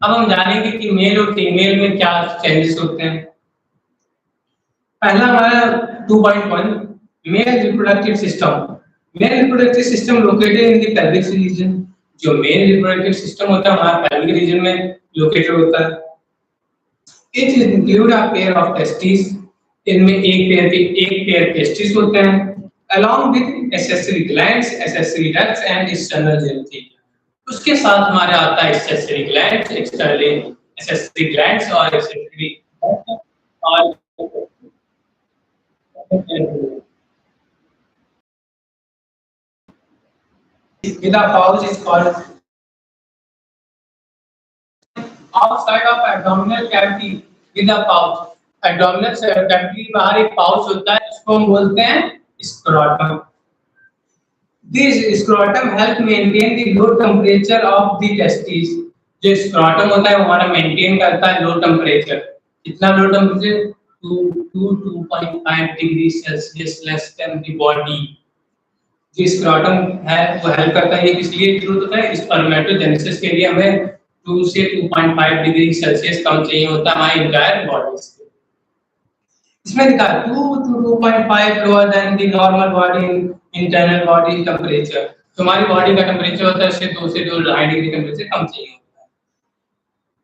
अब हम जानेंगे कि मेल और फीमेल में क्या चेंजेस होते हैं। पहला हमारा 2.1 male reproductive system. Male reproductive system located in the pelvic region. जो मेल रिप्रोडक्टिव सिस्टम होता है हमारा पेल्विक रीजन में लोकेटेड होता है। It include a pair of testis, इनमें एक पेयर टेस्टिस होते हैं, along with accessory glands, accessory ducts and external genitalia। उसके साथ हमारे आता है accessory glands, external accessory glands और accessory और with a pouch is called outside of abdominal cavity with a pouch। abdominal cavity बाहर एक पाउच होता है जिसको हम बोलते हैं scrotum। This scrotum help maintain the low temperature of the testes। जो scrotum होता है वो हमारा मेंटेन करता है लो टेम्परेचर। कितना low temperature? 2.5 degree Celsius less than the body. जो scrotum है वो हेल्प करता है, ये किस लिए जरूरत होता है? स्पर्मेटोजेनेसिस के लिए हमें 2 से 2.5 डिग्री सेल्सियस कम चाहिए होता है हमारी इंटायर बॉडी से। इसमें लिखा 2 to 2.5 lower than the normal body internal body temperature. तो हमारी बॉडी का टेम्परेचर होता है इससे 2 से 2.5 डिग्री टेम्परेचर कम चाहिए होता है।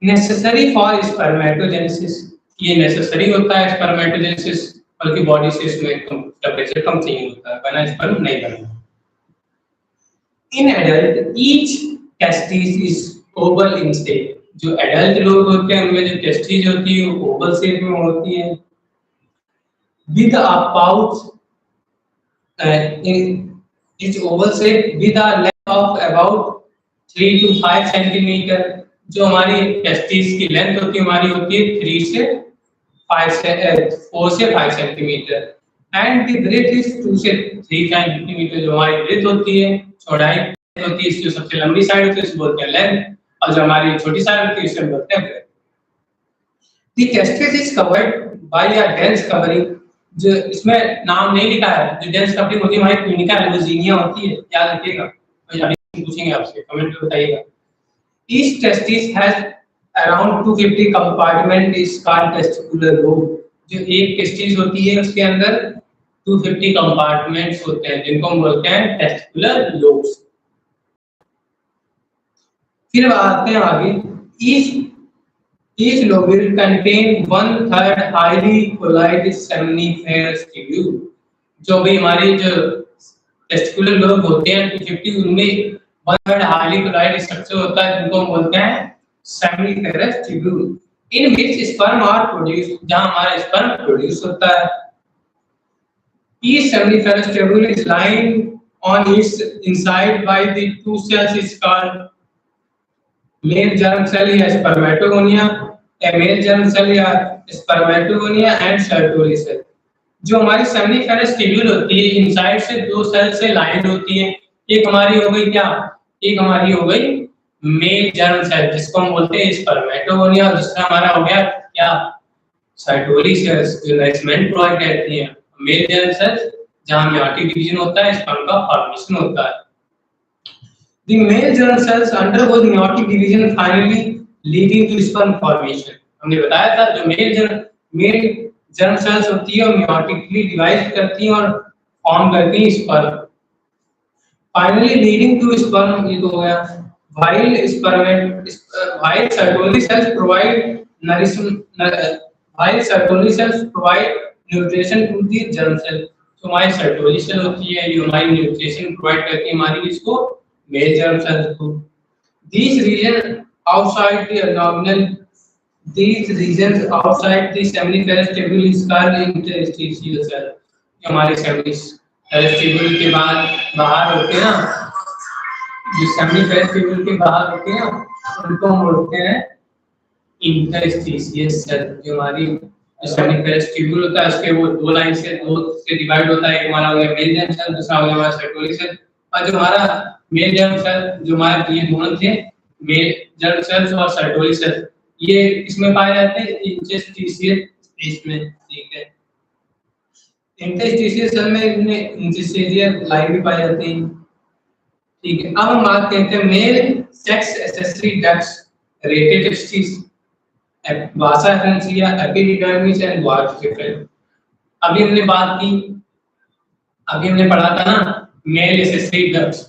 नेसेसरी फॉर स्पर्मेटोजेनेसिस, ये नेसेसरी होता है स्पर्मेटोजेनेसिस, बल्कि बॉडी से इसमें टेम्परेचर कम चाहिए होता है, वरना स्पर्म नहीं बनता। In adult each testis is oval in shape. जो एडल्ट लोग होते हैं उनमें जो टेस्टिस होती है वो ओवल शेप में होती है। with a pouch in its oval shape with a length of about 3 to 5 centimeter। जो हमारी टेस्टिस की लेंथ होती है हमारी होती है 4 से 5 centimetre and the breadth is 2 से 3 सेंटीमीटर। जो हमारी ब्रेथ होती है, चौड़ाई होती है, इसकी सबसे लंबी साइड होती है इसको बोलते हैं लेंथ, और जो हमारी छोटी साइड होती है इसे बोलते हैं breadth. The testis is covered by a dense covering. जो इसमें नाम नहीं लिखा है, जो डेंस कवरिंग होती है हमारी ट्यूनिका लुजिनिया होती है, याद रखिएगा। तो अभी पूछेंगे आपसे, कमेंट में बताइएगा। Each testis has around 250 compartment is called testicular lobe. जो एक टेस्टिस होती है उसके अंदर 250 कंपार्टमेंट्स होते हैं जिनको हम बोलते हैं टेस्टिकुलर लोब्स। फिर आते हैं आगे, each lobule contain 1/3 highly colloid seminiferous tubule। जो भी हमारे जो टेस्टिकुलर लोब होते हैं 250 उनमें 1/3 highly colloid स्ट्रक्चर होता है जिनको हम बोलते हैं seminiferous tubule in which sperm are produced। जहां हमारा स्पर्म प्रोड्यूस होता है। each seminiferous tubule is lined on its inside by the two cells is called male germ cell या स्पर्मेटोगोनिया, मेल जर्म सेल या स्पर्मेटोगोनिया एंड सर्टोरी सेल। जो हमारी seminiferous tubule होती है इनसाइड से दो सेल से लाइन होती है। एक हमारी हो गई क्या, एक हमारी हो गई मेल जर्म सेल जिसको हम बोलते हैं स्पर्मेटोगोनिया, और दूसरा हमारा हो गया क्या, साइटोली सेल्स जो नरिशमेंट प्रोवाइड करती है। मेल जर्म सेल्स जहां मेयोटिक डिवीजन होता है, स्पर्म का फॉर्मेशन होता है। The male germ cells undergo meiotic division finally leading to sperm formation। हमने बताया था जो मेल जर्म सेल्स होती है और मेयोटिकली डिवाइड करती हैं और फॉर्म करती हैं sperm. Finally leading to sperm, ये तो हो गया। while Sertoli cells provide nourishment, while Sertoli cells provide nutrition to the germ cell। तो हमारी Sertoli cell होती है जो हमारी न्यूट्रिशन प्रोवाइड करती है हमारी इसको मेल जर्म सेल्स को। These regions outside the abdominal, these regions outside the seminiferous tubule is called interstitial cell। जो हमारे seminiferous tubule के बाहर होते हैं ना, जो seminiferous tubule के बाहर होते हैं उनको हम बोलते हैं इंटरस्टिशियल सेल। जो हमारी seminiferous tubule होता है उसके वो दो लाइन से डिवाइड होता है, एक हमारा हो गया मेल जर्म सेल, दूसरा हो गया हमारा Sertoli सेल। और जो हमारा मेल जर्म सेल जो हमारे ये दोनों थे मेल जर्म सेल्स और Sertoli सेल, ये इसमें पाए जाते हैं इंटरस्टिशियल स्पेस में। ठीक है, इंटरस्टिशियल सेल में इंटरस्टिशियल लाइन भी पाई जाती है। ठीक है, अब हम बात करते हैं male sex accessory ducts, rete testis, vasa efferentia, epididymis and vas deferens. अभी हमने बात की, अभी हमने पढ़ा था ना मेल एक्सेसरी डक्ट्स,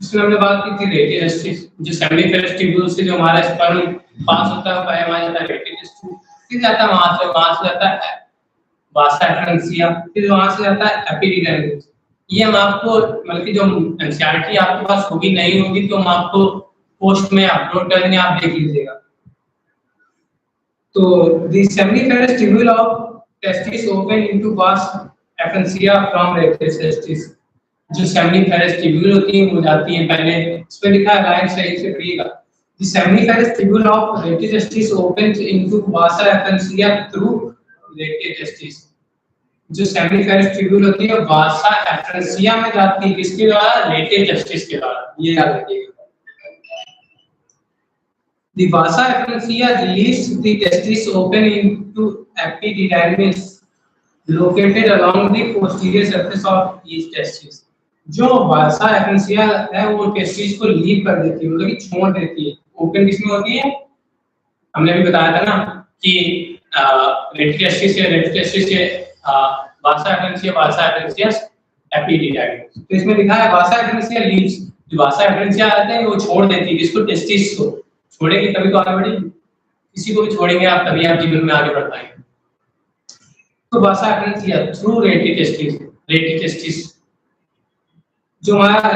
इसमें हमने बात की थी रेटेड टेस्टिस, जो सेमिनिफेरस ट्यूब्यूल से जो हमारा स्पर्म पास होता है पाया जाता है रेटेड टेस्टिस, फिर जाता है वहां से जाता है वासा एफरेंसिया, फिर वहां से जाता है एपिडिडर्मिस। ये हम आपको मतलब कि जो एनसीईआरटी आपके पास होगी नहीं होगी तो हम आपको पोस्ट में अपलोड करेंगे, आप देख लीजिएगा। तो the seminiferous tubule of testis open into वास एफरेंसिया फ्रॉम रेटेड टेस्टिस। जो सेमिनिफेरस ट्यूब्यूल होती है वो जाती है, पहले इस पे लिखा है लाइन सही से पढ़िएगा। The seminiferous tubule of rated testis opens into Vasa efferentia through rete testis. जो सेमिनिफेरस ट्यूब्यूल होती है वासा एफरेंसिया में जाती है, किसके द्वारा, रेटेड टेस्टिस के द्वारा, ये याद रखिएगा। The vasa efferentia releases the testis open into epididymis located along the posterior surface of each testis। जो वासा एफरेंसिया है वो टेस्टिस को लीव कर देती है, मतलब कि छोड़ देती है। ओपन किसमें होती है, हमने भी बताया था ना कि रेटेड टेस्टिस से वासा एफरेंसिया एपिडिडाइमिस। तो इसमें लिखा है वासा एफरेंसिया लीव्स, जो वासा एफरेंसिया आते हैं वो छोड़ देती है इसको, टेस्टिस को छोड़ेंगे तभी तो आगे बढ़ेंगे, किसी को भी छोड़ेंगे आप तभी आप जीवन में आगे बढ़ पाएंगे। तो vasa efferentia through rete testis, जो हमारा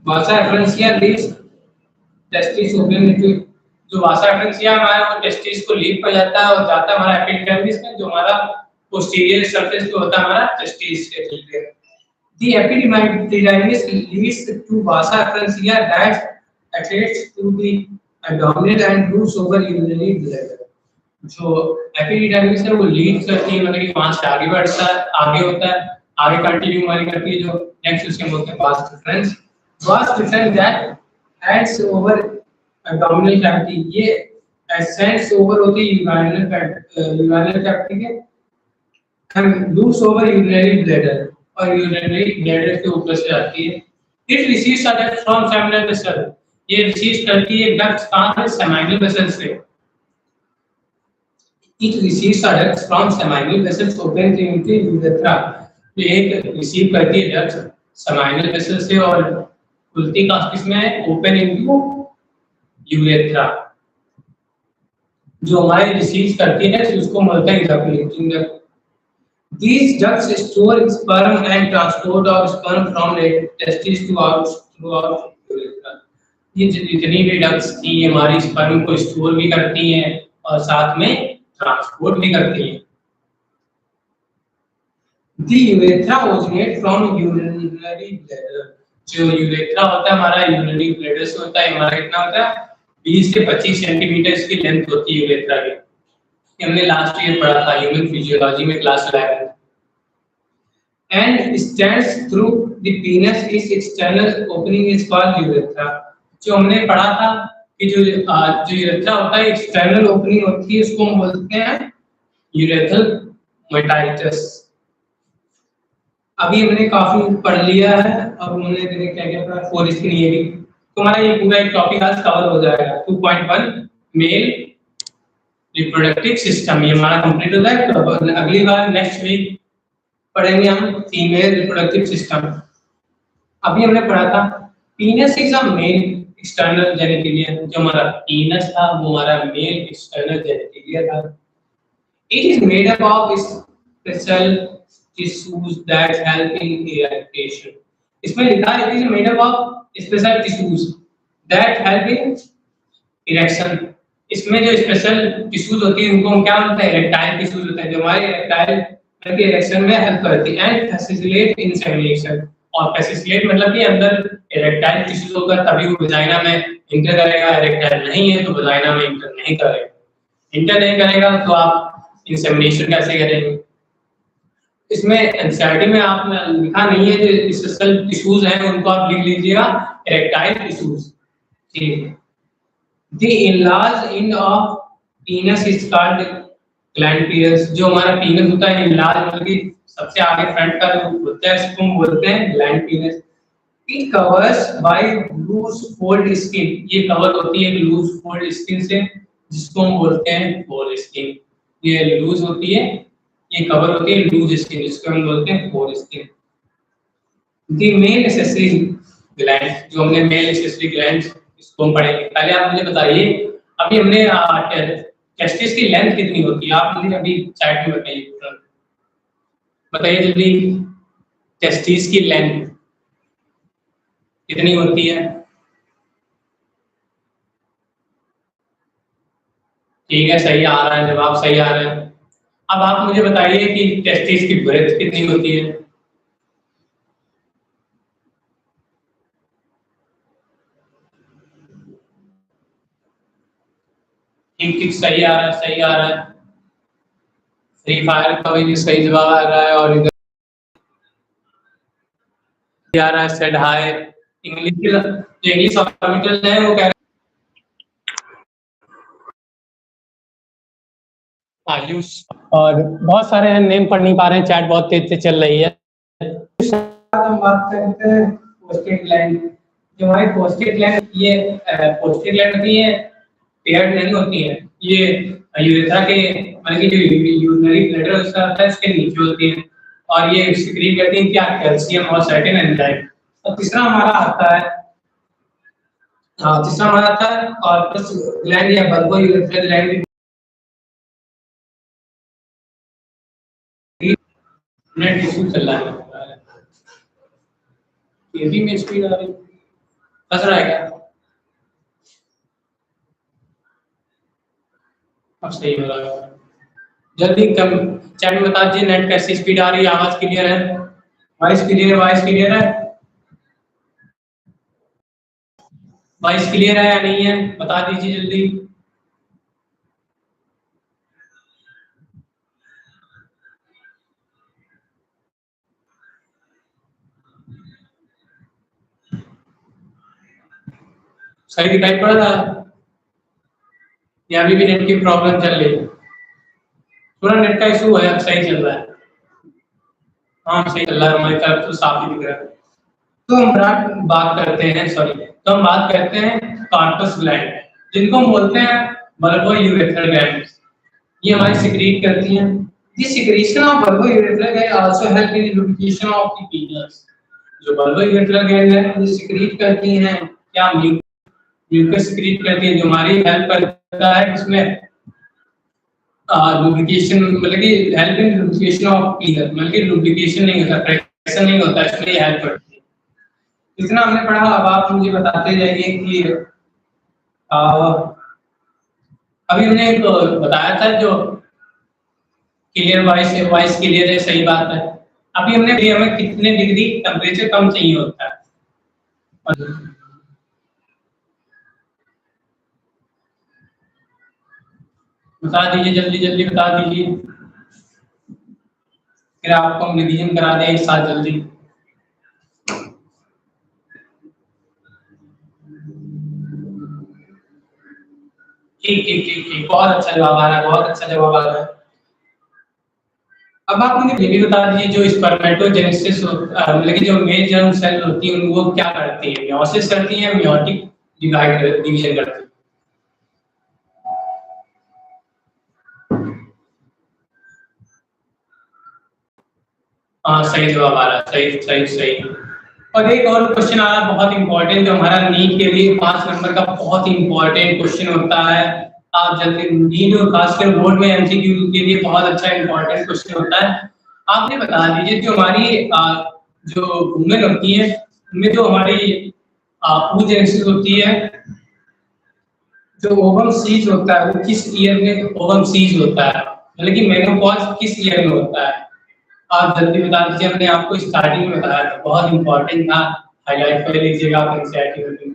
vasa efferentia leaves testis open into, जो वासा एफरेंसिया हमारा वो टेस्टिस को लीव कर जाता है और जाता है हमारा एपिडिडर्मिस में, जो हमारा पोस्टीरियर सरफेस पे होता है हमारा टेस्टिस के related. The epididymis leads to vasa efferentia that attaches to the abdominal and moves over urinary bladder। जो एपिडिडर्मिस है वो लीड करती है, मतलब कि वहां से आगे बढ़ता है, आगे होता है, आगे कंटिन्यू हमारी करती है। जो नेक्स्ट उसके बोलते हैं vas deferens that adds over abdominal cavity. ये एसेंट्स ओवर होती है यूरिनल कैविटी के, and loops over urinary bladder, और यूरिनरी ब्लैडर के ऊपर से आती है। It receives a duct from seminal vessel, ये रिसीव करती है डक्ट कहां से, सेमिनल वेसल से। It receives a duct from seminal vessels open into urethra, ये एक रिसीव करती है डक्ट सेमिनल वेसल से और खुलती कहां किसमें, ओपन इनटू यूरेथ्रा। जो हमारे रिसीव करती है उसको बोलते हैं इजैकुलेटिंग duct. These ducts store sperm and transport of sperm from testis to out throughout urethra। ये जितनी भी डक्ट्स थी हमारी स्पर्म को स्टोर भी करती हैं और साथ में ट्रांसपोर्ट भी करती हैं। The urethra originates from urinary bladder। जो यूरेथ्रा होता है हमारा यूरिनरी ब्लैडर से होता है। हमारा कितना होता है, 20 से 25 सेंटीमीटर की लेंथ होती है यूरेथ्रा की। हमने लास्ट ईयर पढ़ा था ह्यूमन फिजियोलॉजी में class 11 and stands through the पीनस is external opening is called urethra. जो हमने पढ़ा था कि जो यूरेथ्रा होता है एक्सटर्नल ओपनिंग होती है उसको हम बोलते हैं यूरेथ्रल मेटाइटस। अभी हमने काफी पढ़ लिया है, अब हमने क्या क्या पढ़ा, फोर स्किन ये भी तुम्हारा ये पूरा एक टॉपिक आज कवर हो जाएगा। 2.1 मेल रिप्रोडक्टिव सिस्टम ये हमारा कंप्लीट हो जाए। तो अगली बार नेक्स्ट वीक पढ़ेंगे हम फीमेल रिप्रोडक्टिव सिस्टम। अभी हमने पढ़ा था पीनस is a male external genitalia. जो हमारा पीनस था वो हमारा मेल एक्सटर्नल जेनिटलिया था। It is made up of special tissues that help in erection. इसमें लिखा है it is made up of special tissues that help in erection. इसमें जो स्पेशल टिश्यूज होती है उनको हम क्या बोलते हैं, इरेक्टाइल टिश्यूज होते हैं जो हमारे इरेक्टाइल के इरेक्शन में हेल्प करती है। एंड फैसिलिटेट इंसेमिनेशन, और फैसिलिटेट मतलब कि अंदर इरेक्टाइल टिश्यूज होगा तभी वो वजाइना में इंटर करेगा, इरेक्टाइल नहीं है तो वजाइना में इंटर नहीं करेगा। इंटर नहीं करेगा तो आप इंसेमिनेशन कैसे करेंगे। इसमें एनसीईआरटी में आपने लिखा नहीं है, जो स्पेशल टिश्यूज हैं उनको आप लिख लीजिएगा इरेक्टाइल टिश्यूज। ठीक है। The enlarged end of penis is called gland penis। जो हमारा penis होता है enlarged मतलब कि सबसे आगे फ्रंट का जो होता है इसको हम बोलते हैं gland penis। It covers by loose fold skin। ये कवर होती है loose fold skin से जिसको हम बोलते हैं foreskin। ये loose होती है, ये कवर होती है loose skin जिसको हम बोलते हैं foreskin। The male accessory gland, जो हमने male accessory glands इसको हम पढ़ेंगे। पहले आप मुझे बताइए, अभी हमने टेस्टिस की लेंथ कितनी होती है, आप मुझे अभी चैट में बताइए। बताइए जल्दी, टेस्टिस की लेंथ कितनी होती है? ठीक है, सही आ रहा है जवाब, सही आ रहा है। अब आप मुझे बताइए कि टेस्टिस की ब्रेथ कितनी होती है? ठीक ठीक, सही आ रहा है, सही आ रहा है। फ्री फायर का भी सही जवाब आ रहा है और इधर आ रहा है सेड हाई। इंग्लिश की जो इंग्लिश ऑर्बिटल है वो कह आयुष, और बहुत सारे हैं नेम पढ़ नहीं पा रहे हैं, चैट बहुत तेज से चल रही है। हम बात करते हैं पोस्टेड ग्लैंड। जो हमारी पोस्टेड ग्लैंड, ये पोस्टेड ग्लैंड होती है, पेयर्ड नहीं होती है। ये यूरेथ्रा के मतलब कि जो यूरिनरी ब्लैडर उसका होता है उसके नीचे होती है और ये सिक्रीट करती है क्या, कैल्शियम और सर्टेन एंजाइम। और तीसरा हमारा आता है तीसरा हमारा आता है कॉर्पस ग्लैंड या bulbo urethral gland. Net issue चल रहा है, ये भी में स्पीड आ रही है, फंस रहा है क्या? अब सही हो रहा है, जल्दी कम चैट में बता दीजिए नेट कैसी स्पीड आ रही है, आवाज क्लियर है, वॉइस क्लियर है, वॉइस क्लियर है, वॉइस क्लियर है या नहीं है, बता दीजिए जल्दी। सही दिखाई पड़ रहा है या अभी भी नेट की प्रॉब्लम चल रही है? थोड़ा नेट का इशू है, अब सही चल रहा है। हाँ सही चल रहा है, हमारी तरफ तो साफ ही दिख रहा है। तो हम बात करते हैं, सॉरी, तो हम बात करते हैं कार्पस ग्लैंड, जिनको हम बोलते हैं बल्बो यूरेथ्रल ग्लैंड। ये हमारी सिक्रीट करती हैं। The secretion of bulbourethral gland also help in lubrication of the penis। जो bulbourethral gland है वो सिक्रीट करती हैं क्या, म्यूकस सिक्रीट करती है जो हमारी हेल्प करता है इसमें लुब्रिकेशन, मतलब कि हेल्प इन लुब्रिकेशन ऑफ पीनस, मतलब कि लुब्रिकेशन नहीं होता, फ्रिक्शन नहीं होता, इसलिए हेल्प करती है। इतना हमने पढ़ा, अब आप मुझे बताते जाइए कि अभी हमने एक बताया था जो क्लियर वॉइस है, वॉइस क्लियर है, सही बात है। अभी हमने हमें कितने डिग्री टेम्परेचर कम चाहिए होता है, बता दीजिए, जल्दी जल्दी बता दीजिए, फिर आपको हम रिवीजन करा दें एक साथ जल्दी। ठीक ठीक ठीक ठीक, बहुत अच्छा जवाब आ रहा है, बहुत अच्छा जवाब आ रहा है। अब आप मुझे ये भी बता दीजिए, जो स्पर्मेटोजेनेसिस मतलब कि जो मेल जर्म सेल होती है वो क्या करती है, मियोसिस करती है, मियोटिक डिवीजन करती है? हाँ सही जवाब आ रहा है, सही सही सही। और एक और क्वेश्चन आ रहा है बहुत इंपॉर्टेंट, जो हमारा नीट के लिए 5 नंबर का बहुत इंपॉर्टेंट क्वेश्चन होता है। आप जल्दी नीट और खासकर बोर्ड में एमसीक्यू के लिए बहुत अच्छा इंपॉर्टेंट क्वेश्चन होता है। आपने बता दीजिए, जो हमारी जो वुमेन होती है उनमें जो हमारी oogenesis होती है, जो ओवम सीज होता है वो किस ईयर में ओवम सीज होता है, मतलब कि मेनोपॉज किस ईयर में होता है? आप जल्दी बता दीजिए, हमने आपको स्टार्टिंग में बताया था, बहुत इंपॉर्टेंट था, हाईलाइट कर लीजिएगा आप एनसीईआरटी में।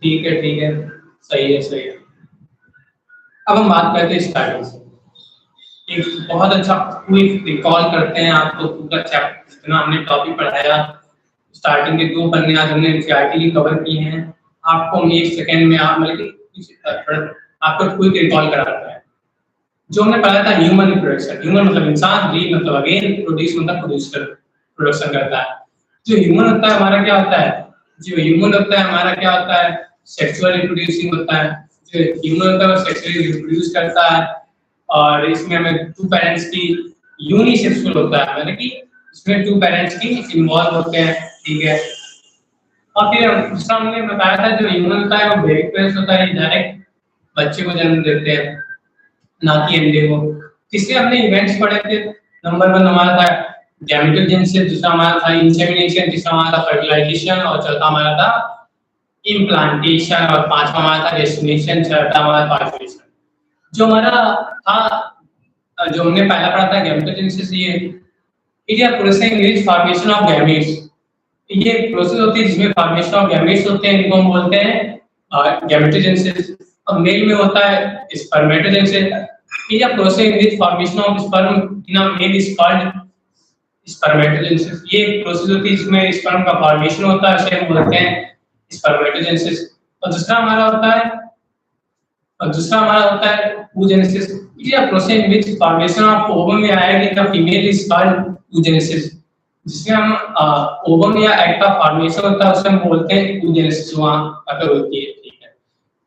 ठीक है ठीक है, सही है सही है। अब हम बात करते हैं स्टार्टिंग से, एक बहुत अच्छा क्विक रिकॉल करते हैं आपको पूरा चैप्टर जितना हमने टॉपिक पढ़ाया। स्टार्टिंग के 2 पन्ने आज हमने एनसीईआरटी की कवर की हैं। आपको हम 1 सेकंड में आप मतलब कि आपको क्विक रिकॉल कराता है। जो हमने पढ़ा था ह्यूमन रिप्रोडक्शन, ह्यूमन मतलब इंसान, री मतलब अगेन, प्रोड्यूस मतलब प्रोड्यूसर प्रोडक्शन करता है। जो ह्यूमन होता है हमारा क्या होता है, जो ह्यूमन होता है हमारा क्या होता है, सेक्सुअल रिप्रोड्यूसिंग होता है। जो ह्यूमन होता है वो सेक्सुअली रिप्रोड्यूस करता है, और इसमें हमें 2 पेरेंट्स की यूनिसेक्सुअल होता है, मतलब कि इसमें 2 पेरेंट्स की इन्वॉल्व होते हैं, ठीक है। और फिर दूसरा हमने बताया था, जो ह्यूमन होता है वो बेबी होता है, डायरेक्ट बच्चे को जन्म देते हैं, ना कि अंडे को। तीसरे हमने इवेंट्स पढ़े थे, नंबर 1 हमारा था गैमेटोजेनेसिस, दूसरा हमारा था इंसेमिनेशन, तीसरा हमारा था फर्टिलाइजेशन, और चौथा हमारा था इम्प्लांटेशन, और पांचवा हमारा था गेस्टिनेशन, छठा हमारा पार्चुरेशन। जो हमारा था, जो हमने पहला पढ़ा था गैमेटोजेनेसिस, ये it is a process in which formation of gametes, ये प्रोसेस होती है जिसमें फॉर्मेशन ऑफ गैमेट्स होते हैं, इनको हम बोलते हैं गैमेटोजेनेसिस। अब मेल में होता है spermatogenesis, it is a process in which formation of sperm in a male is called spermatogenesis. ये एक प्रोसेस होती है जिसमें स्पर्म का फॉर्मेशन होता है, उसे हम बोलते हैं स्पर्मेटोजेनेसिस। और दूसरा हमारा होता है oogenesis, it is a process in which formation of ovum या egg in the female is called oogenesis, जिसमें हम ओवम या एग का फॉर्मेशन होता है उसे हम बोलते हैं oogenesis, वहां अगर होती है, ठीक है।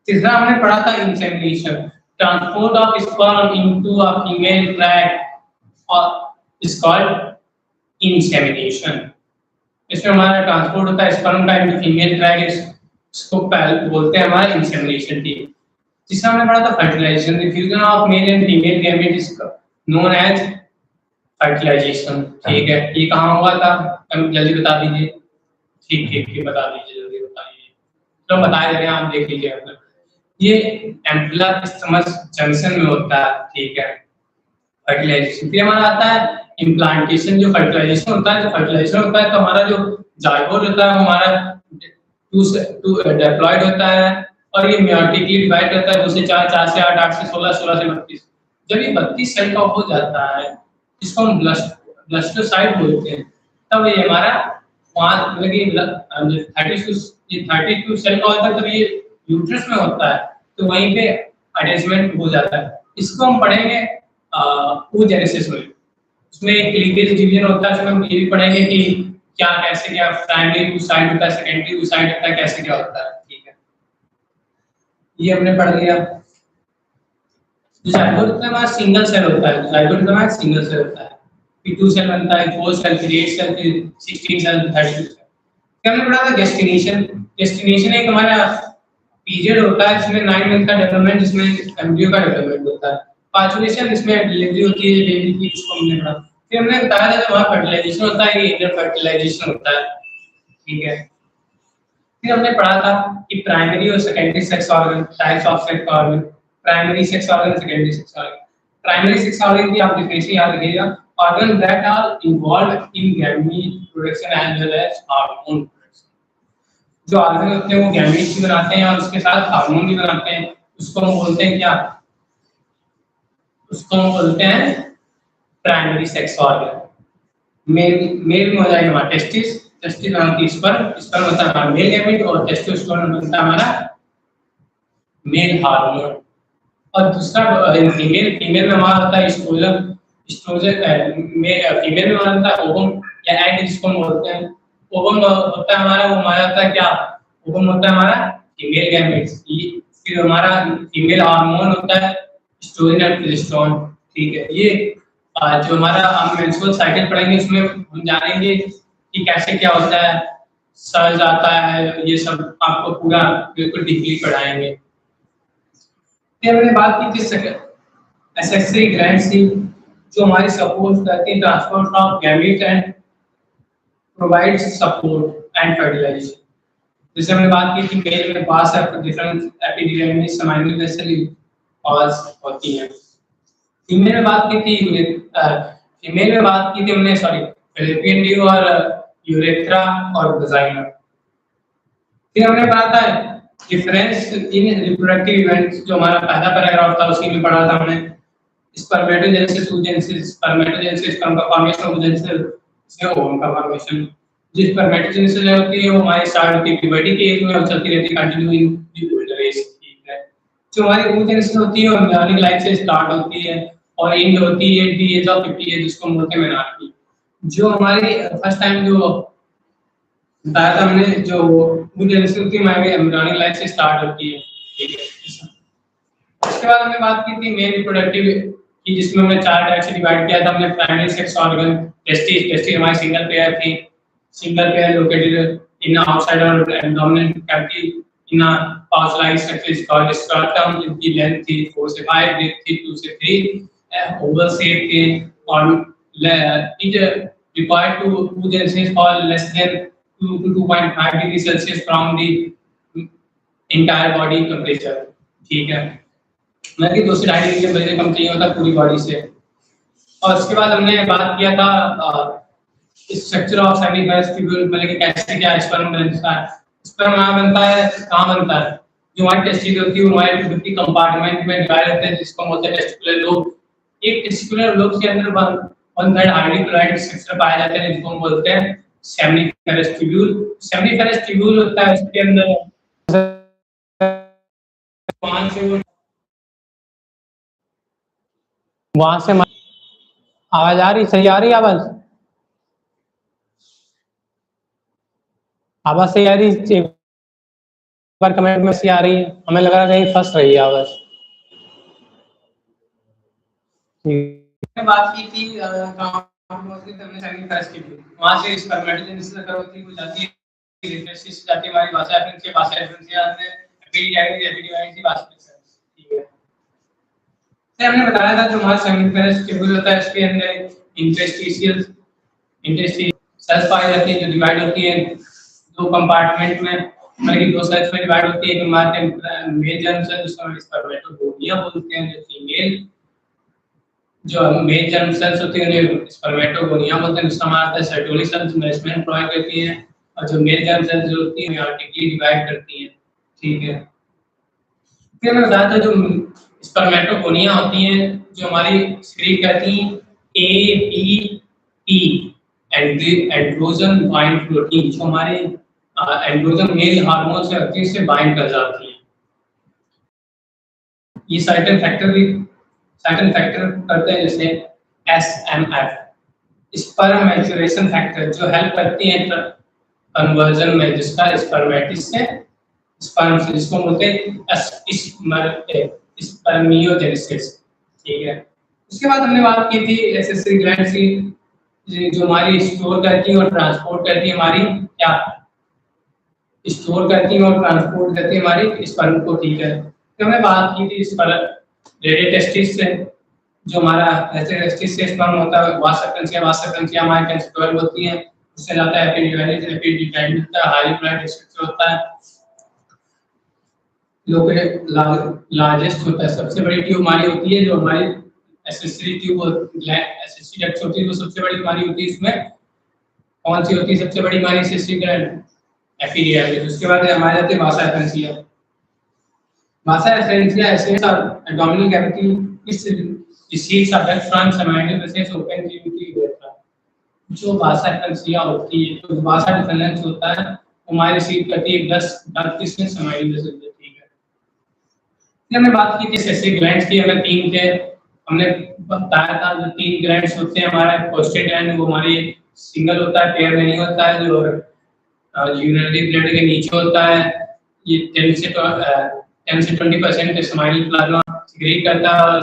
तीसरा हमने पढ़ा था insemination, transport of sperm into a female flag और इज कॉल्ड इंसेमिनेशन। इसमें हमारा ट्रांसपोर्ट होता है स्पर्म का इनटू फीमेल फ्लैग, इसको पहले बोलते हैं हमारा इंसेमिनेशन, ठीक है। जिसका हमने पढ़ा था fertilisation, the fusion of male and female gamete is known as fertilisation, ठीक है। ये कहाँ हुआ था, हम जल्दी बता दीजिए। ठीक ठीक ठीक, बता दीजिए, जल्दी बताइए। तो बता दे रहे हैं, आप देख लीजिए अपना। ये एम्पुला स्टमक जंक्शन में होता है, ठीक है, फर्टिलाइजेशन। फिर हमारा आता है इम्प्लांटेशन, जो फर्टिलाइजेशन होता है, तो हमारा जो जाइगोट होता है वो हमारा टू डिप्लॉयड होता है, और ये मेयोटिकली डिवाइड होता है 2 से 4, 4 से 8, 8 से 16, 16 से 32। जब ये 32 सेल का हो जाता है, जिसको हम ब्लास्टोसाइट बोलते हैं, तब ये हमारा वहाँ मतलब कि 32 सेल का होता है, तब ये यूट्रस में होता है, तो वहीं पे अटैचमेंट हो जाता है। इसको हम पढ़ेंगे oogenesis में। उसमें एक क्लीवेज डिवीजन होता है, उसमें हम ये भी पढ़ेंगे कि क्या कैसे क्या प्राइमरी oocyte होता है, सेकेंडरी oocyte होता है, कैसे क्या होता है, ठीक है। ये हमने पढ़ लिया। जाइगोट में हमारा सिंगल सेल होता है, जाइगोट में हमारा सिंगल सेल होता है, फिर 2 सेल बनता है, 4 सेल, फिर 8 सेल, फिर 16 सेल, 32 सेल। फिर हमने पढ़ा था गेस्टिनेशन। गेस्टिनेशन एक हमारा पीरियड होता है जिसमें 9 मंथ का डेवलपमेंट, जिसमें एम्ब्रियो का डेवलपमेंट होता है। पार्चुरेशन, इसमें डिलीवरी होती है बेबी की, इसको हमने पढ़ा। फिर हमने बताया था कि वहाँ फर्टिलाइजेशन होता है, ये इनर फर्टिलाइजेशन होता है, ठीक है। फिर हमने पढ़ा था कि प्राइमरी और secondary sex organ, types of sex organ, primary sex organ, secondary sex organ. Primary sex organ की आप डेफिनेशन याद रखिएगा, organ that are involved in gamete production as well as hormone production. जो ऑर्गन होते हैं वो gamete भी बनाते हैं और उसके साथ हार्मोन भी बनाते हैं, उसको हम बोलते हैं क्या? उसको हम बोलते हैं प्राइमरी सेक्स ऑर्गन। मेल में हो जाएगा हमारा टेस्टिस, टेस्टिस बनाती स्पर्म, स्पर्म होता है हमारा मेल गैमीट और टेस्टोस्टेरोन बनता है हमारा मेल हार्मोन। और दूसरा फीमेल में हमारा होता है एस्ट्रोजन, एस्ट्रोजन में फीमेल में हमारा होता है ओवम या एग जिसको हम बोलते हैं। ओवम होता है हमारा, वो हमारा होता है क्या? ओवम होता है हमारा फीमेल गैमेट्स। फिर हमारा फीमेल हार्मोन होता है एस्ट्रोजन और प्रोजेस्टेरोन। ठीक है, ये जो हमारा हम मेंस्ट्रुअल साइकिल पढ़ेंगे उसमें हम जानेंगे कि कैसे क्या होता है, सर्ज आता है, ये सब आपको पूरा बिल्कुल डीपली पढ़ाएंगे। हमने बात की थी एसेक्सरी ग्लैंड्स की, जो हमारी सपोर्ट करती है transport of gamete and provides support and fertilisation. जैसे हमने बात की थी मेल में vas deferens epidermis seminal vesicle pass होती है। फीमेल में बात की थी हमने सॉरी फैलोपियन ट्यूब और यूरेथ्रा और वजाइना। फिर हमने पढ़ा था डिफरेंस इन रिप्रोडक्टिव इवेंट्स, जो हमारा पहला पैराग्राफ था उसी में पढ़ा था हमने स्पर्मेटोजेनेसिस, oogenesis, स्पर्मेटोजेनेसिस स्पर्म का फॉर्मेशन, oogenesis से ओवम का फॉर्मेशन। जिस स्पर्मेटोजेनेसिस होती है वो हमारी स्टार्ट होती है प्यूबर्टी के एज में और चलती रहती है continue in the older age. ठीक है, जो हमारी oogenesis होती है वो एम्ब्रियोनिक लाइफ से स्टार्ट होती है और एंड होती है द एज ऑफ 50 ईयर, जिसको हम बोलते हैं मेनार्की। जो हमारी फर्स्ट टाइम जो बताया था हमने, जो oogenesis होती है हमारी एम्ब्रियोनिक लाइफ से स्टार्ट होती है। ठीक है, उसके बाद हमने बात की थी मेल रिप्रोडक्टिव की, जिसमें हमने 4 टाइप से डिवाइड किया था हमने। Primary sex organ testis, testis हमारी सिंगल पेयर थी, single pair located in outside और abdominal cavity in pouch like structure called scrotum. इनकी लेंथ थी 4 से 5, ब्रेथ थी 2 से 3, ओवल शेप थे और it required to oogenesis for less than 2 to 2.5 degree Celsius from the entire body temperature. ठीक है, मतलब कि 2 से 2.5 डिग्री टेंपरेचर कम चाहिए होता पूरी बॉडी से। और उसके बाद हमने बात किया था स्ट्रक्चर ऑफ सेमिफेरस ट्यूब्यूल, मतलब कि कैसे क्या स्पर्म बनता है। स्पर्म कहाँ बनता है, कहाँ बनता है? जो हमारी टेस्टिस होती है वो हमारे ट्यूबी कंपार्टमेंट में डिवाइड होते हैं, जिसको हम बोलते हैं टेस्टिकुलर लोब। एक टेस्टिकुलर लोब के अंदर 1/3 हाईली क्लोराइड स्ट्रक्चर पाए जाते हैं, जिसको हम बोलते हैं सेमिफेरस ट्यूब्यूल। सेमिफेरस ट्यूब्यूल होता है उसके अंदर वहां से आवाज आ रही, सही आ रही आवाज? आवाज सही आ रही? एक बार कमेंट में सही आ रही है, हमें लग रहा है कहीं फंस रही है आवाज। बात की थी वहां से स्पर्मेटोजेनेसिस होती है, जाती है रिफ्लेक्सिस जाती है हमारी भाषा के भाषा डिफरेंशियल में एपिडिवाइड ठीक है। हमने बताया था जो हमारा सेमिफेरस ट्यूब्यूल होता है इसके अंदर इंटरस्टिशियल सेल्स पाई जाती है, जो डिवाइड होती है 2 कंपार्टमेंट में, मतलब कि 2 सेल्स में डिवाइड होती है। हमारे मेल जर्म सेल जिसको हम स्पर्मेटोगोनिया बोलते हैं, जो फीमेल जो मेल जर्म सेल्स होती है उन्हें स्पर्मेटोगोनिया बोलते हैं। दूसरा हमारा सर्टोलिक सेल्स नरिशमेंट प्रोवाइड करती है और जो मेल जर्म सेल्स जो होती है आर्टिकली डिवाइड करती है। ठीक है, फिर मैं बताया था जो स्पर्मेटोगोनिया होती हैं जो हमारी सिक्रीट करती हैं APP एंड्रोजन बाइंड प्रोटीन, जो हमारे एंड्रोजन मेल हार्मोन से होती है, इससे बाइंड कर जाती है। ये सर्टेन फैक्टर करते हैं, जैसे SMF स्पर्म मैच्योरेशन फैक्टर, जो हेल्प करती है कन्वर्जन में, जिसका स्पर्मेटिस से स्पर्म से, जिसको बोलते हैं स्पर्मियोजेनेसिस। ठीक है, उसके बाद हमने बात की थी एक्सेसरी ग्लैंड्स की, जो हमारी स्टोर करती है और ट्रांसपोर्ट करती है हमारी क्या, स्टोर करती है और ट्रांसपोर्ट करती है हमारी स्पर्म को। ठीक है, तो हमने बात की थी स्पर्म रेडियो टेस्टिस से, जो हमारा टेस्टिस से स्पर्म होता है, वासकंसिया हमारी टेस्टिक्युलर होती है, उससे जाता है एपिडिडाइमिस होता है, हाई क्लोराइड स्ट्रक्चर होता है, लार्जेस्ट होता है, सबसे बड़ी ट्यूब हमारी होती है जो हमारी एसेसरी ट्यूब एसेसरी डक्ट होती है, वो सबसे बड़ी बीमारी होती है। इसमें कौन सी होती है सबसे बड़ी बीमारी? Cystic gland epididymis. उसके बाद हमारे जाते हैं वासा एसेंशिया। वासा एसेंशिया ऐसे abdominal cavity is seats of duct front seminal process open cavity होता है। जो वासा एसेंशिया होती है, तो वासा डिफरेंस होता है, हमारी सीट करती है 10 में सेमाइनल प्रोसेस होती है। फिर हमने बात की थी सेसिक ग्लैंड्स की, हमें 3 थे। हमने बताया था जो 3 ग्लैंड्स होते हैं हमारे प्रोस्टेट ग्लैंड, वो हमारी सिंगल होता है, पेयर में नहीं होता है, जो यूरिनरी ब्लड के नीचे होता है। ये 10 से 20% स्माइल प्लाज्मा सिक्रीट करता है, और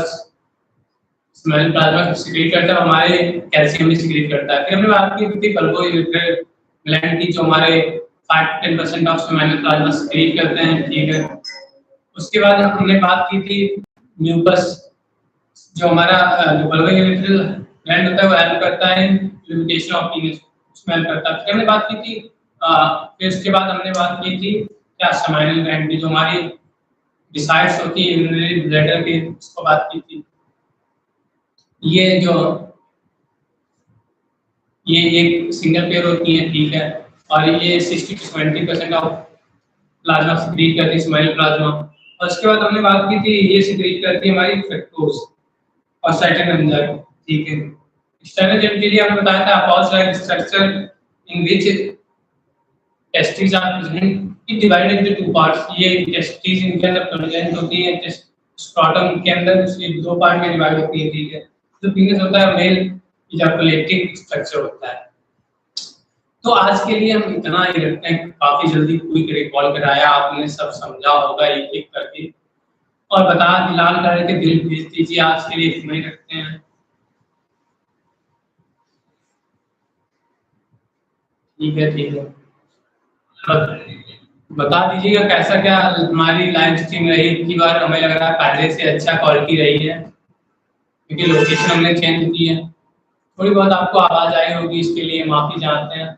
स्माइल प्लाज्मा सिक्रीट करता है, हमारे कैल्शियम भी सिक्रीट करता है। फिर हमने बात की थी बल्बोयूरेथ्रल ग्लैंड की, जो हमारे 5-10% ऑफ स्माइल प्लाज्मा सिक्रीट करते हैं, ठीक है। उसके बाद हमने बात की थी म्यूकस, जो हमारा जो बल्बोयूरेथ्रल ग्लैंड होता है वो हेल्प करता है लिमिटेशन ऑफ पीनस, उसमें हेल्प करता है। फिर हमने बात की थी फिर उसके बाद हमने बात की थी क्या सेमाइनल ग्लैंड की, जो हमारी डिसाइड्स होती है यूरिनरी ब्लैडर की, उसको बात की थी। ये एक सिंगल पेयर होती है, ठीक है, और ये 60 to 70% ऑफ प्लाज्मा सिक्रीट करती है स्माइल प्लाज्मा। और उसके बाद हमने बात की थी ये सिक्रीट करती है हमारी फ्रक्टोज और साइटन एंजाइम, ठीक है। एक्सटर्नल जेनिटली हमने बताया था pouch like structure in which testis are present. It divided into 2 parts. ये टेस्टिस इनके अंदर प्रेजेंट होती है, स्ट्रैटम के अंदर ये 2 पार्ट में डिवाइड होती है, ठीक है। जो पीनस होता है मेल इजैकुलेटिंग स्ट्रक्चर होता है। तो आज के लिए हम इतना ही रखते हैं। काफी जल्दी क्विक रिकॉल कराया, आपने सब समझा होगा एक एक करके, और बता लाल कलर के दिल भेज दीजिए। आज के लिए इतना ही रखते हैं। ठीक है, ठीक है। बता दीजिएगा कैसा क्या हमारी लाइव स्ट्रीम रही। इतनी बार हमें लग रहा है पहले से अच्छा क्वालिटी रही है, क्योंकि लोकेशन हमने चेंज की है। थोड़ी बहुत आपको आवाज आई होगी, इसके लिए माफी चाहते हैं।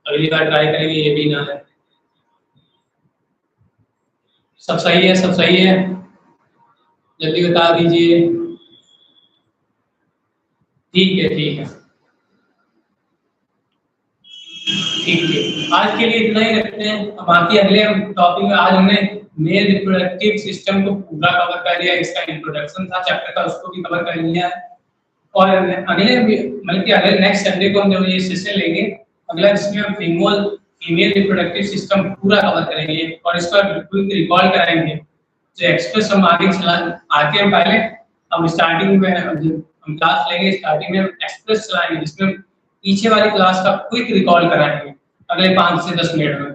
अगली बार ट्राई करेंगे, ये भी ना है। सब सही है, सब सही है, जल्दी बता दीजिए। ठीक है, ठीक है, ठीक है। आज के लिए इतना ही रखते हैं। अब बाकी अगले टॉपिक में आज हमने मेल रिप्रोडक्टिव सिस्टम को पूरा कवर कर लिया। इसका इंट्रोडक्शन था चैप्टर का, उसको भी कवर कर लिया है। और अगले बल्कि अगले नेक्स्ट संडे को हम जब ये सेशन लेंगे, अगला इसमें हम फीमेल रिप्रोडक्टिव सिस्टम पूरा कवर करेंगे और इसका बिल्कुल रिकॉल कराएंगे। जो एक्सप्रेस हम आगे चला आके हम पहले हम स्टार्टिंग में हम क्लास लेंगे, स्टार्टिंग में हम एक्सप्रेस चलाएंगे, जिसमें पीछे वाली क्लास का क्विक रिकॉल कराएंगे अगले 5 से 10 मिनट में।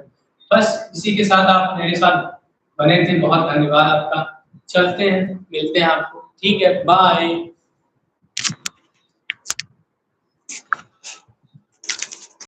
बस इसी के साथ आप मेरे साथ बने थे, बहुत धन्यवाद आपका। चलते हैं, मिलते हैं आपको, ठीक है, बाय।